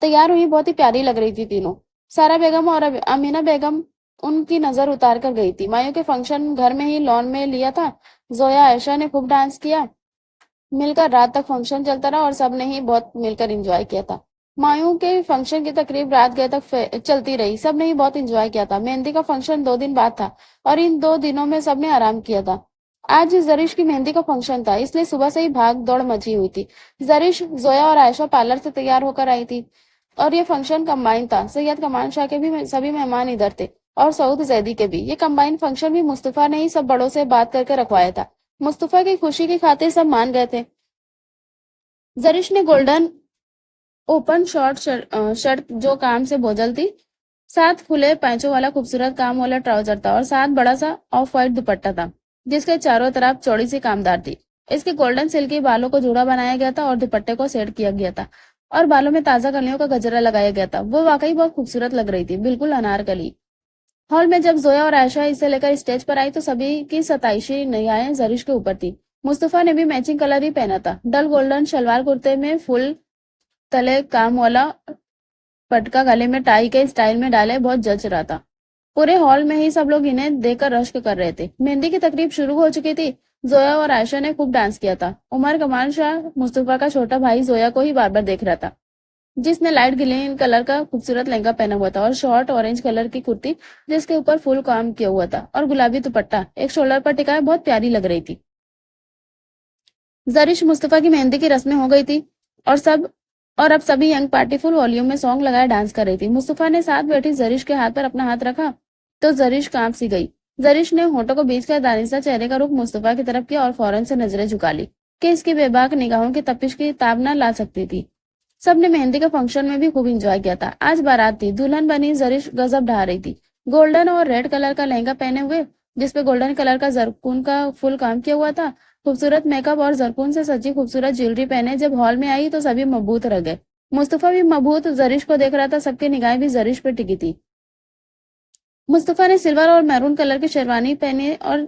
तैयार हुई बहुत ही प्यारी लग रही थी तीनों। सारा बेगम और अमीना बेगम उनकी नजर उतार कर गई थी। मायू के फंक्शन घर में ही लॉन में लिया था। जोया आयशा ने खूब डांस किया, मिलकर रात तक फंक्शन चलता रहा और सबने ही बहुत मिलकर एंजॉय किया था। मायू के फंक्शन की तकरीब रात गए तक चलती रही। सबने ही बहुत एंजॉय किया था। मेहंदी का फंक्शन 2 दिन बाद था और इन 2 दिनों में सबने आराम किया था। आज जरीश की मेहंदी का फंक्शन था, इसलिए सुबह से ही भाग दौड़ मची हुई थी। जरीश, जोया और आयशा पार्लर से तैयार होकर आई थी और ये फंक्शन कंबाइन था। सैयद कमाल शाह के भी सभी मेहमान इधर थे और सऊद जैदी के भी। ये कंबाइन फंक्शन भी मुस्तफा ने ही सब बड़ों से बात करके रखवाया था। मुस्तफा की खुशी की खातिर सब मान गए थे। जरीश ने गोल्डन ओपन शर्ट जो काम से बोझल थी, साथ खुले पैंचों वाला खूबसूरत काम वाला ट्राउजर था और साथ बड़ा सा ऑफ व्हाइट दुपट्टा था, जिसके चारों तरफ चौड़ी सी कामदार थी। इसके गोल्डन सिल्की बालों को जूड़ा बनाया गया था और दुपट्टे को सेट किया गया था और बालों में ताजा कलियों का गजरा लगाया गया था। वो वाकई बहुत खूबसूरत लग रही थी, बिल्कुल अनारकली। हॉल में जब जोया और आयशा इसे लेकर स्टेज पर आई तो सभी की सताइशी निगाहें जरीश के ऊपर थी। मुस्तफा ने भी मैचिंग कलर ही पहना था, डल गोल्डन शलवार कुर्ते में फुल तले काम वाला पटका गले में टाई के स्टाइल में डाले बहुत जच रहा था। पूरे हॉल में ही सब लोग इन्हें देखकर रश्क कर रहे थे। मेहंदी की तकरीब शुरू हो चुकी थी। जोया और आयशा ने खूब डांस किया था। उमर कमाल शाह मुस्तफा का छोटा भाई जोया को ही बार बार देख रहा था, जिसने लाइट ग्रीन कलर का खूबसूरत लहंगा पहना हुआ था और शॉर्ट ऑरेंज कलर की कुर्ती जिसके ऊपर फुल काम किया हुआ था और गुलाबी दुपट्टा एक शोल्डर पर टिकाया बहुत प्यारी लग रही थी। जरिश मुस्तफा की मेहंदी की रस्में हो गई थी और अब सभी यंग पार्टी फुल वॉल्यूम में सॉन्ग लगाए डांस कर रही थी। मुस्तफा ने साथ बैठी जरिश के हाथ पर अपना हाथ रखा तो जरिश कांप सी गई। जरिश ने होठों को बीच कर दानिशा चेहरे का रुख मुस्तफा की तरफ किया और फौरन से नजरें झुका ली कि इसकी बेबाक निगाहों की तपिश की ताब न ला सकती थी। सबने मेहंदी के फंक्शन में भी खूब इंजॉय किया था। आज बारात थी। दुल्हन बनी जरिश गजब ढा रही थी। गोल्डन और रेड कलर का लहंगा पहने हुए, जिसपे गोल्डन कलर का जरकून का फुल काम किया हुआ था खूबसूरत मेकअप और जरकून से सजी खूबसूरत ज्वेलरी पहने जब हॉल में आई तो सभी मबहूत रह गए। मुस्तफा भी मबहूत जरिश को देख रहा था, सबकी निगाहें भी जरिश पर टिकी थी। मुस्तफा ने सिल्वर और मैरून कलर की शेरवानी पहनी और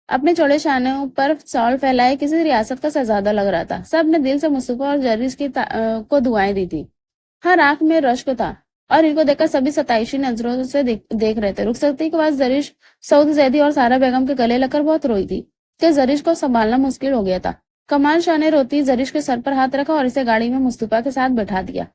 अपने चौड़े शानों पर शॉल फैलाए किसी रियासत का शहजादा लग रहा था। सब ने दिल से मुस्तफा और जरीस को दुआएं दी थी। हर आंख में रश्क था और इनको देखकर सभी सताइशी नजरों से देख रहे थे। रुखसती के बाद जरीश सऊद जैदी और सारा बेगम के गले लगकर बहुत रोई थी कि जरीश को संभालना मुश्किल हो गया था। कमाल शाह ने रोती जरीश के सर पर हाथ रखा और इसे गाड़ी में मुस्तफा के साथ बैठा दिया।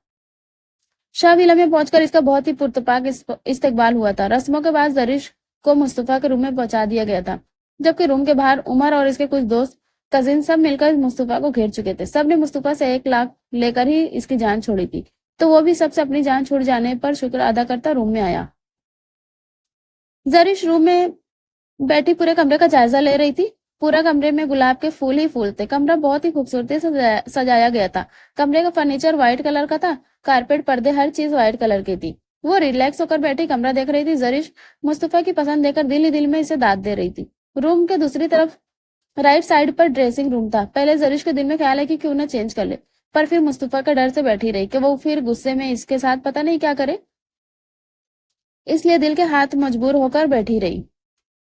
शाह विला में पहुंचकर इसका बहुत ही पुरतपाक इस्तकबाल हुआ था। रस्मों के बाद जरीश को मुस्तफा के रूम में पहुंचा दिया गया था, जबकि रूम के बाहर उमर और इसके कुछ दोस्त कजिन सब मिलकर मुस्तफा को घेर चुके थे। सबने मुस्तफा से 1 लाख लेकर ही इसकी जान छोड़ी थी, तो वो भी सबसे अपनी जान छूट जाने पर शुक्र अदा करता रूम में आया। जरीश रूम में बैठी पूरे कमरे का जायजा ले रही थी। पूरा कमरे में गुलाब के फूल ही फूल थे। कमरा बहुत ही खूबसूरती से सजाया गया था। कमरे का फर्नीचर व्हाइट कलर का था, कारपेट, पर्दे, हर चीज व्हाइट कलर की थी। वो रिलैक्स होकर बैठी कमरा देख रही थी। जरीश मुस्तफा की पसंद देखकर दिल ही दिल में इसे दाद दे रही थी। रूम के दूसरी तरफ राइट साइड पर ड्रेसिंग रूम था। पहले जरीश के दिल में ख्याल है कि क्यों न चेंज कर ले, पर फिर मुस्तफा के डर से बैठी रही कि वो फिर गुस्से में इसके साथ पता नहीं क्या करे, इसलिए दिल के हाथ मजबूर होकर बैठी रही।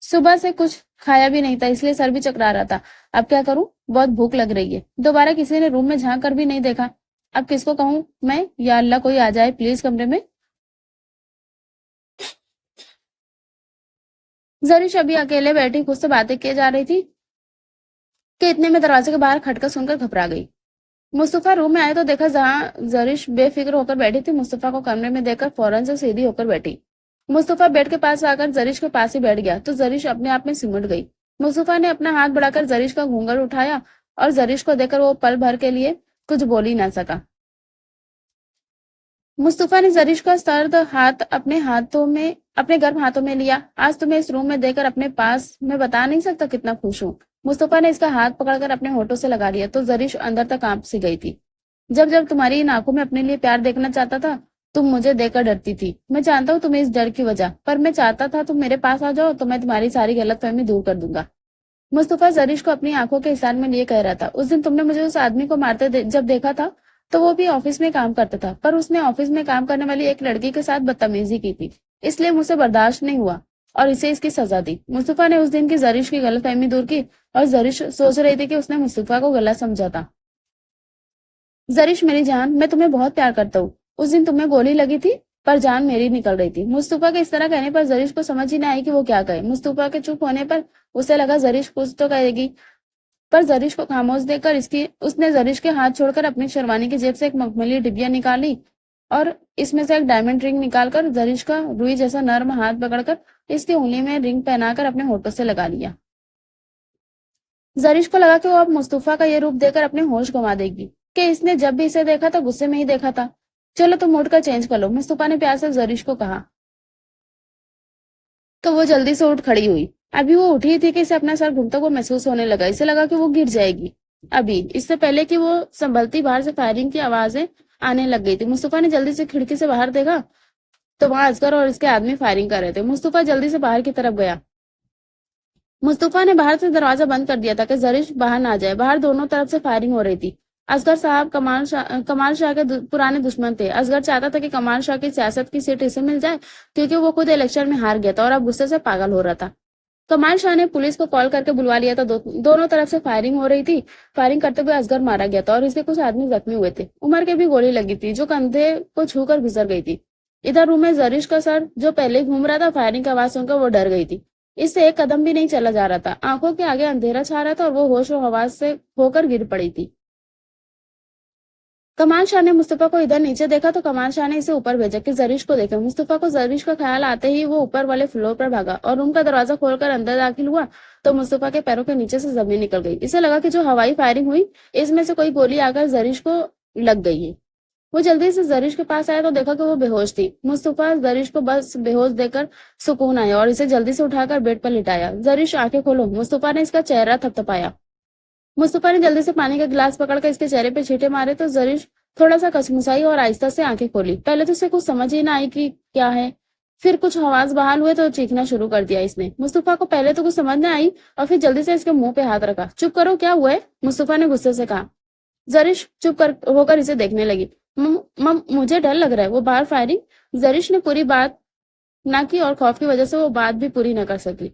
सुबह से कुछ खाया भी नहीं था, इसलिए सर भी चकरा रहा था। अब क्या करूं, बहुत भूख लग रही है। दोबारा किसी ने रूम में झांक कर भी नहीं देखा। अब किसको कहूं मैं, या अल्लाह कोई आ जाए प्लीज कमरे में। जरीश अभी अकेले बैठी खुद से बातें किए जा रही थी कि इतने में दरवाजे के बाहर खटका सुनकर घबरा गई। मुस्तफा रूम में आए तो देखा जहां जरीश बेफिक्र होकर बैठी थी, मुस्तफा को कमरे में देखकर फौरन से सीधी होकर बैठी। मुस्तफा बेड के पास आकर जरीश के पास ही बैठ गया तो जरीश अपने आप में सिमट गई। मुस्तफा ने अपना हाथ बढ़ाकर जरीश का घूंघट उठाया और जरीश को देखकर वो पल भर के लिए कुछ बोल ही ना सका। मुस्तफा ने जरीश का सर्द हाथ अपने गर्म हाथों में लिया। आज तुम्हें इस रूम में देखकर अपने पास मैं बता नहीं सकता कितना खुश हूँ। मुस्तफा ने इसका हाथ पकड़कर अपने होठों से लगा लिया तो जरीश अंदर तक कांप सी गई थी। जब जब तुम्हारी इन आंखों में अपने लिए प्यार देखना चाहता था, तुम मुझे देखकर डरती थी। मैं जानता हूँ तुम्हें इस डर की वजह, पर मैं चाहता था तुम मेरे पास आ जाओ तो मैं तुम्हारी सारी गलतफहमी दूर कर दूंगा। मुस्तफा जरीश को अपनी आंखों के इशारे में लिए कह रहा था। उस दिन तुमने मुझे उस आदमी को जब देखा था तो वो भी ऑफिस में काम करता था, पर उसने ऑफिस में काम करने वाली एक लड़की के साथ बदतमीजी की थी, इसलिए मुझसे बर्दाश्त नहीं हुआ और इसे इसकी सजा दी। मुस्तफा ने उस दिन की जरीश की गलतफहमी दूर की और जरीश सोच रही थी कि उसने मुस्तफा को गलत समझा था। जरीश मेरी जान, मैं तुम्हें बहुत प्यार करता हूँ। उस दिन तुम्हें गोली लगी थी पर जान मेरी निकल रही थी। मुस्तफा के इस तरह कहने पर जरीश को समझ ही नहीं आई कि वो क्या कहे। मुस्तफा के चुप होने पर उसे लगा जरीश कुछ तो कहेगी, पर जरीश को खामोश देखकर उसने जरीश के हाथ छोड़कर अपनी शेरवानी की जेब से एक मखमली डिबिया निकाली और इसमें से एक डायमंड रिंग निकालकर जरीश का रुई जैसा नर्म हाथ पकड़कर इसकी उंगली में रिंग पहनाकर अपने होठों से लगा लिया। जरीश को लगा कि वो अब मुस्तफा का ये रूप देखकर अपने होश गंवा देगी कि इसने जब भी इसे देखा था गुस्से में ही देखा था। चलो तुम मूड का चेंज कर लो, मुस्तफा ने प्यार से जरीश को कहा। तो वो जल्दी से उठ खड़ी हुई। अभी वो उठी थी कि इसे अपना सर घुटनों को महसूस होने लगा। इसे लगा कि वो गिर जाएगी। अभी इससे पहले कि वो संभलती, बाहर से फायरिंग की आवाजें आने लग गई थी। मुस्तफा ने जल्दी से खिड़की से बाहर देखा तो वहां असगर और इसके आदमी फायरिंग कर रहे थे। मुस्तफा जल्दी से बाहर की तरफ गया। मुस्तफा ने बाहर से दरवाजा बंद कर दिया था कि जरीश बाहर ना जाए। बाहर दोनों तरफ से फायरिंग हो रही थी। असगर साहब कमाल शाह के पुराने दुश्मन थे। असगर चाहता था कि कमाल शाह की सियासत की सीट इसे मिल जाए, क्योंकि वो खुद इलेक्शन में हार गया था और अब गुस्से से पागल हो रहा था। कमाल शाह ने पुलिस को कॉल करके बुलवा लिया था। दोनों तरफ से फायरिंग हो रही थी। फायरिंग करते हुए असगर मारा गया था और इसके कुछ आदमी जख्मी हुए थे। उमर के भी गोली लगी थी, जो कंधे को छूकर गुजर गई थी। इधर रूम में जरीश का सर, जो पहले ही घूम रहा था, फायरिंग की आवाज सुनकर वो डर गई थी। इससे एक कदम भी नहीं चला जा रहा था। आंखों के आगे अंधेरा छा रहा था और वो होश और हवास से होकर गिर पड़ी थी। कमाल शाह ने मुस्तफा को इधर नीचे देखा तो कमाल शाह ने इसे ऊपर भेजा कि जरीश को देखे। मुस्तफा को जरीश का ख्याल आते ही वो ऊपर वाले फ्लोर पर भागा और रूम का दरवाजा खोलकर अंदर दाखिल हुआ तो मुस्तफा के पैरों के नीचे से जमीन निकल गई। इसे लगा कि जो हवाई फायरिंग हुई इसमें से कोई गोली आकर जरीश को लग गई है। वो जल्दी से जरीश के पास आया तो देखा कि वो बेहोश थी। मुस्तफा जरीश को बस बेहोश देखकर सुकून आया और इसे जल्दी से उठाकर बेड पर लिटाया। जरीश आंखें खोलो, मुस्तफा ने इसका चेहरा थपथपाया। मुस्तफा ने जल्दी से पानी का गिलास पकड़कर इसके चेहरे पे छींटे मारे तो जरीश थोड़ा सा कचमुसाई और आहिस्ता से आंखें खोली। पहले तो उसे कुछ समझ ही ना आई कि क्या है। फिर कुछ आवाज बहाल हुए तो चीखना शुरू कर दिया इसने। मुस्तफा को पहले तो कुछ समझ न आई और फिर जल्दी से इसके मुंह पे हाथ रखा। चुप करो, क्या हुआ है? मुस्तफा ने गुस्से से कहा। जरिश चुप कर होकर इसे देखने लगी। मम मुझे डर लग रहा है। वो बाहर फायरिंग। जरिश ने पूरी बात ना की और खौफ की वजह से वो बात भी पूरी न कर सकी।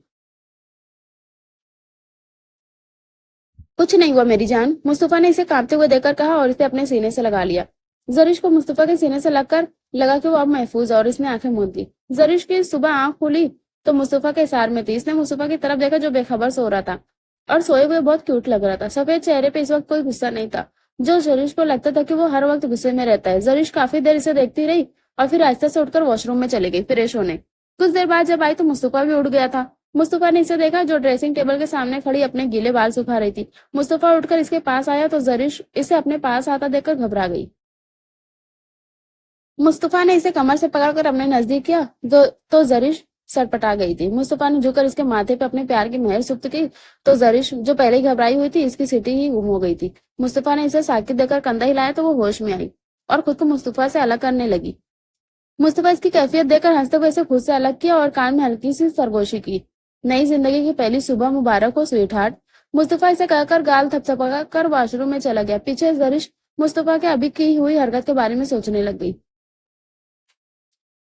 कुछ नहीं हुआ मेरी जान, मुस्तफा ने इसे कांपते हुए देखकर कहा और इसे अपने सीने से लगा लिया। जरिश को मुस्तफा के सीने से लगकर लगा कि वो अब महफूज है और इसने आंखें मूंद ली। जरिश की सुबह आंख खुली तो मुस्तफा के इशार में थी। इसने मुस्तफा की तरफ देखा जो बेखबर सो रहा था और सोए हुए बहुत क्यूट लग रहा था। सफेद चेहरे पे इस वक्त कोई गुस्सा नहीं था, जो जरिश को लगता था कि वो हर वक्त गुस्से में रहता है। जरिश काफी देर इसे देखती रही और फिर आहिस्ता से उठकर वॉशरूम में चली गई फ्रेश होने। कुछ देर बाद जब आई तो मुस्तफा भी उठ गया था। मुस्तफा ने इसे देखा जो ड्रेसिंग टेबल के सामने खड़ी अपने गीले बाल सुखा रही थी। मुस्तफा उठकर इसके पास आया तो जरिश इसे अपने पास आता देखकर घबरा गई। मुस्तफा ने इसे कमर से पकड़कर अपने नजदीक किया तो जरिश सरपटा गई थी। मुस्तफा ने झुककर इसके माथे पे अपने प्यार की मेहर सुप्त की तो जरिश जो पहले ही घबराई हुई थी इसकी सीटी ही गुम हो गई थी। मुस्तफा ने इसे साकित देकर कंधा हिलाया तो वो होश में आई और खुद को मुस्तफा से अलग करने लगी। मुस्तफा इसकी कैफियत देखकर हंसते हुए इसे खुद से अलग किया और कान में हल्की सी सरगोशी की। नई जिंदगी की पहली सुबह मुबारक हो स्वीटहार्ट। मुस्तफा इसे कहकर गाल थपथपा कर वॉशरूम में चला गया। पीछे जरिश मुस्तफा के अभी की हुई हरकत के बारे में सोचने लग गई।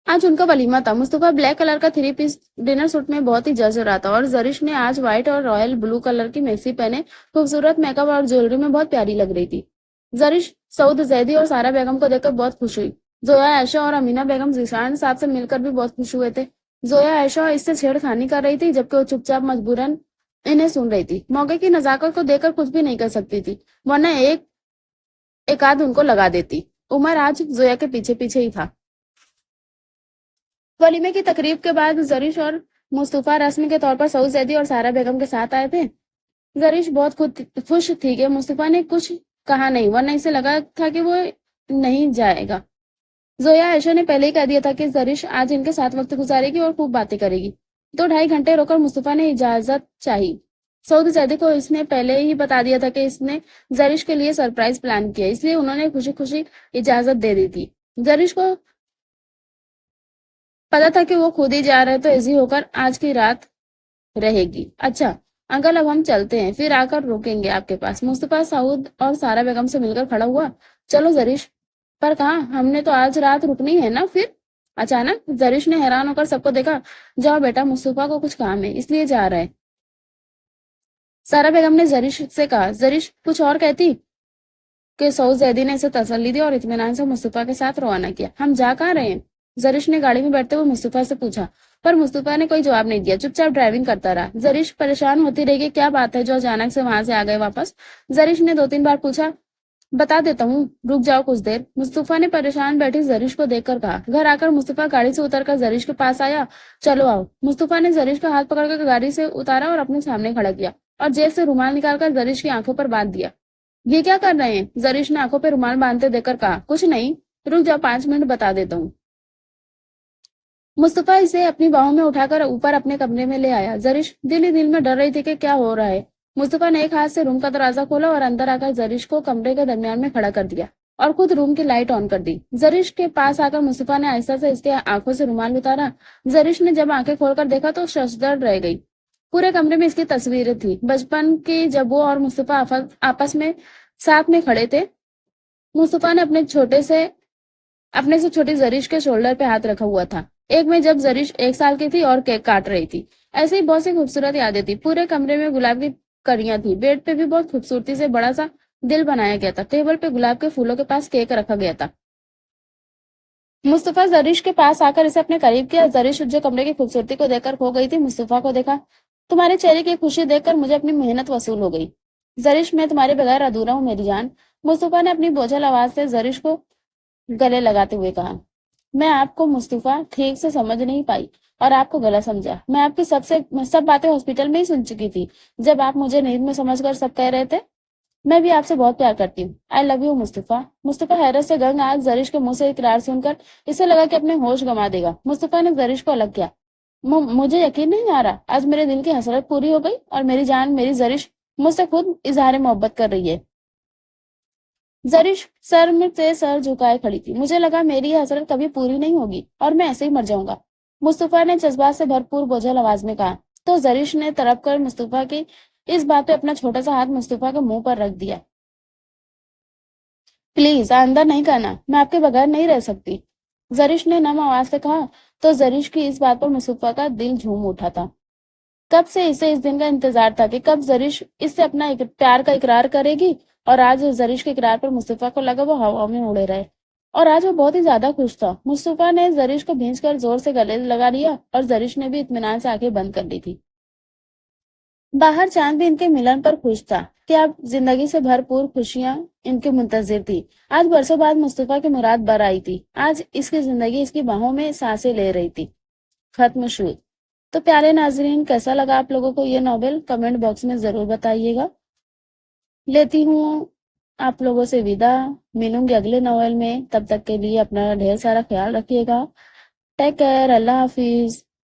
आज उनका वलीमा था। मुस्तफा ब्लैक कलर का थ्री पीस डिनर सूट में बहुत ही जच रहा था और जरिश ने आज व्हाइट और रॉयल ब्लू कलर की मैक्सी पहने खूबसूरत मेकअप और ज्वेलरी में बहुत प्यारी लग रही थी। जरिश सऊद जैदी और सारा बेगम को देखकर बहुत खुश हुई। जोया आयशा और अमीना बेगम जीशान साहब से मिलकर भी बहुत खुश हुए थे। जोया आयशा इससे छेड़खानी कर रही थी जबकि वो चुपचाप मजबूरन इन्हें सुन रही थी। मौके की नजाकत को देखकर कुछ भी नहीं कर सकती थी, वरना एक आध उनको लगा देती। उमर आज जोया के पीछे पीछे ही था। वलीमे की तकरीब के बाद जरिश और मुस्तफा रस्म के तौर पर सऊद जैदी और सारा बेगम के साथ आए थे। जरिश बहुत खुश थी कि मुस्तफा ने कुछ कहा नहीं, वरना इसे लगा था कि वो नहीं जाएगा। जोया आयशा ने पहले ही कह दिया था कि जरिश आज इनके साथ वक्त गुजारेगी और खूब बातें करेगी। 2-2.5 घंटे रोकर मुस्तफा ने इजाजत चाही। सऊद जैदी को इसने पहले ही बता दिया था कि इसने जरिश के लिए सरप्राइज प्लान किया, इसलिए उन्होंने खुशी खुशी इजाजत दे दी थी। जरिश को पता था कि वो खुद ही जा रहे तो इजी होकर आज की रात रहेगी। अच्छा अंकल, अब हम चलते हैं, फिर आकर रुकेंगे आपके पास। मुस्तफा सऊद और सारा बेगम से मिलकर खड़ा हुआ। चलो जरिश, पर कहा, हमने तो आज रात रुकनी है ना फिर? अचानक जरिश ने हैरान होकर सबको देखा। जाओ बेटा, मुस्तफा को कुछ काम है इसलिए जा रहा है, सारा बेगम ने जरिश से कहा। जरिश कुछ और कहती कि सऊद जैदी ने इसे तसल्ली दी और इत्मीनान से मुस्तफा के साथ रवाना किया। हम जा कहाँ रहे हैं? जरिश ने गाड़ी में बैठते हुए मुस्तफा से पूछा, पर मुस्तफा ने कोई जवाब नहीं दिया, चुपचाप ड्राइविंग करता रहा। जरिश परेशान होती रही कि क्या बात है जो अचानक से वहां से आ गए वापस। जरिश ने 2-3 बार पूछा, बता देता हूँ, रुक जाओ कुछ देर। मुस्तफा ने परेशान बैठी जरिश को देखकर कहा। घर आकर मुस्तफा गाड़ी से उतरकर जरिश के पास आया। चलो आओ। मुस्तफा ने जरिश का हाथ पकड़कर गाड़ी से उतारा और अपने सामने खड़ा किया और जेब से रुमाल निकालकर जरिश की आंखों पर बांध दिया। ये क्या कर रहे हैं? जरिश ने आंखों पर रुमाल बांधते देखकर कहा। कुछ नहीं, रुक जाओ 5 मिनट बता देता हूँ। मुस्तफा इसे अपनी बाहों में उठाकर ऊपर अपने कमरे में ले आया। जरिश दिल ही दिल में डर रही थी कि क्या हो रहा है। मुस्तफा ने एक हाथ से रूम का दरवाजा खोला और अंदर आकर जरिश को कमरे के दरमियान में खड़ा कर दिया और खुद रूम की लाइट ऑन कर दी। जरिश के पास आकर मुस्तफा ने आहिस्ता से इसके आंखों से रुमाल उतारा। जरिश ने जब आंखें खोलकर देखा तो शशदर रह गई। पूरे कमरे में इसकी तस्वीरें थी, बचपन की, जब वो और मुस्तफा आपस में साथ में खड़े थे। मुस्तफा ने अपने से छोटी जरिश के शोल्डर पे हाथ रखा हुआ था। एक में जब जरिश 1 साल की थी और केक काट रही थी। ऐसे ही बहुत सी खूबसूरत यादें थी। पूरे कमरे में गुलाब की कड़ियां थी। बेड पे भी बहुत खूबसूरती से बड़ा सा दिल बनाया गया था। टेबल पे गुलाब के फूलों के पास केक रखा गया था। मुस्तफा जरिश के पास आकर इसे अपने करीब किया। जरिश जो कमरे की खूबसूरती को देखकर खो गई थी, मुस्तफा को देखा। तुम्हारे चेहरे की खुशी देखकर मुझे अपनी मेहनत वसूल हो गई। जरिश, मैं तुम्हारे बगैर अधूरा हूँ मेरी जान। मुस्तफा ने अपनी बोझल आवाज से जरिश को गले लगाते हुए कहा। मैं आपको मुस्तफा ठीक से समझ नहीं पाई और आपको गलत समझा। मैं आपकी सब बातें हॉस्पिटल में ही सुन चुकी थी, जब आप मुझे नींद में समझकर सब कह रहे थे। मैं भी आपसे बहुत प्यार करती हूँ। I love you Mustafa. Mustafa हैरत से गंग आज जरिश के मुंह से इकरार सुनकर इसे लगा कि अपने होश गंवा देगा। मुस्तफा ने जरिश को अलग किया। मुझे यकीन नहीं आ रहा, आज मेरे दिल की हसरत पूरी हो गई और मेरी जान, मेरी जरिश मुझसे खुद इजहार मोहब्बत कर रही है। जरिश सर में से सर झुकाए खड़ी थी। मुझे लगा मेरी ये हसरत कभी पूरी नहीं होगी और मैं ऐसे ही मर जाऊंगा। मुस्तफा ने जज्बात से भरपूर बोझल आवाज में कहा। तो जरीश ने तड़प कर मुस्तफा की इस बात पे अपना छोटा सा हाथ मुस्तफा के मुंह पर रख दिया। प्लीज अंदर नहीं करना, मैं आपके बगैर नहीं रह सकती, जरीश ने नम आवाज से कहा। तो जरीश की इस बात पर मुस्तफा का दिल झूम उठा था। कब से इसे इस दिन का इंतजार था कि कब जरीश इससे अपना प्यार का इकरार करेगी। और आज जरीश के इकरार पर मुस्तफा को लगा वो हवा में उड़े रहे। और आज वो बहुत ही ज्यादा खुश था। मुस्तफा ने जरीश को भींच कर जोर से गले लगा लिया और जरीश ने भी इत्मीनान से आंखें बंद कर ली थी। बाहर चांद भी इनके मिलन पर खुश था कि अब जिंदगी से भरपूर खुशियां इनके मुंतजिर थी। आज बरसों बाद मुस्तफा की मुराद बर आई थी। आज इसकी जिंदगी इसकी बाहों में सांसें ले रही थी। खत्म शुरू। तो प्यारे नाजरीन, कैसा लगा आप लोगों को ये नॉवेल? कमेंट बॉक्स में जरूर बताइएगा। लेती हूँ आप लोगों से विदा। मिलूंगी अगले नॉवेल में। तब तक के लिए अपना ढेर सारा ख्याल रखिएगा। Take care. अल्लाह हाफिज।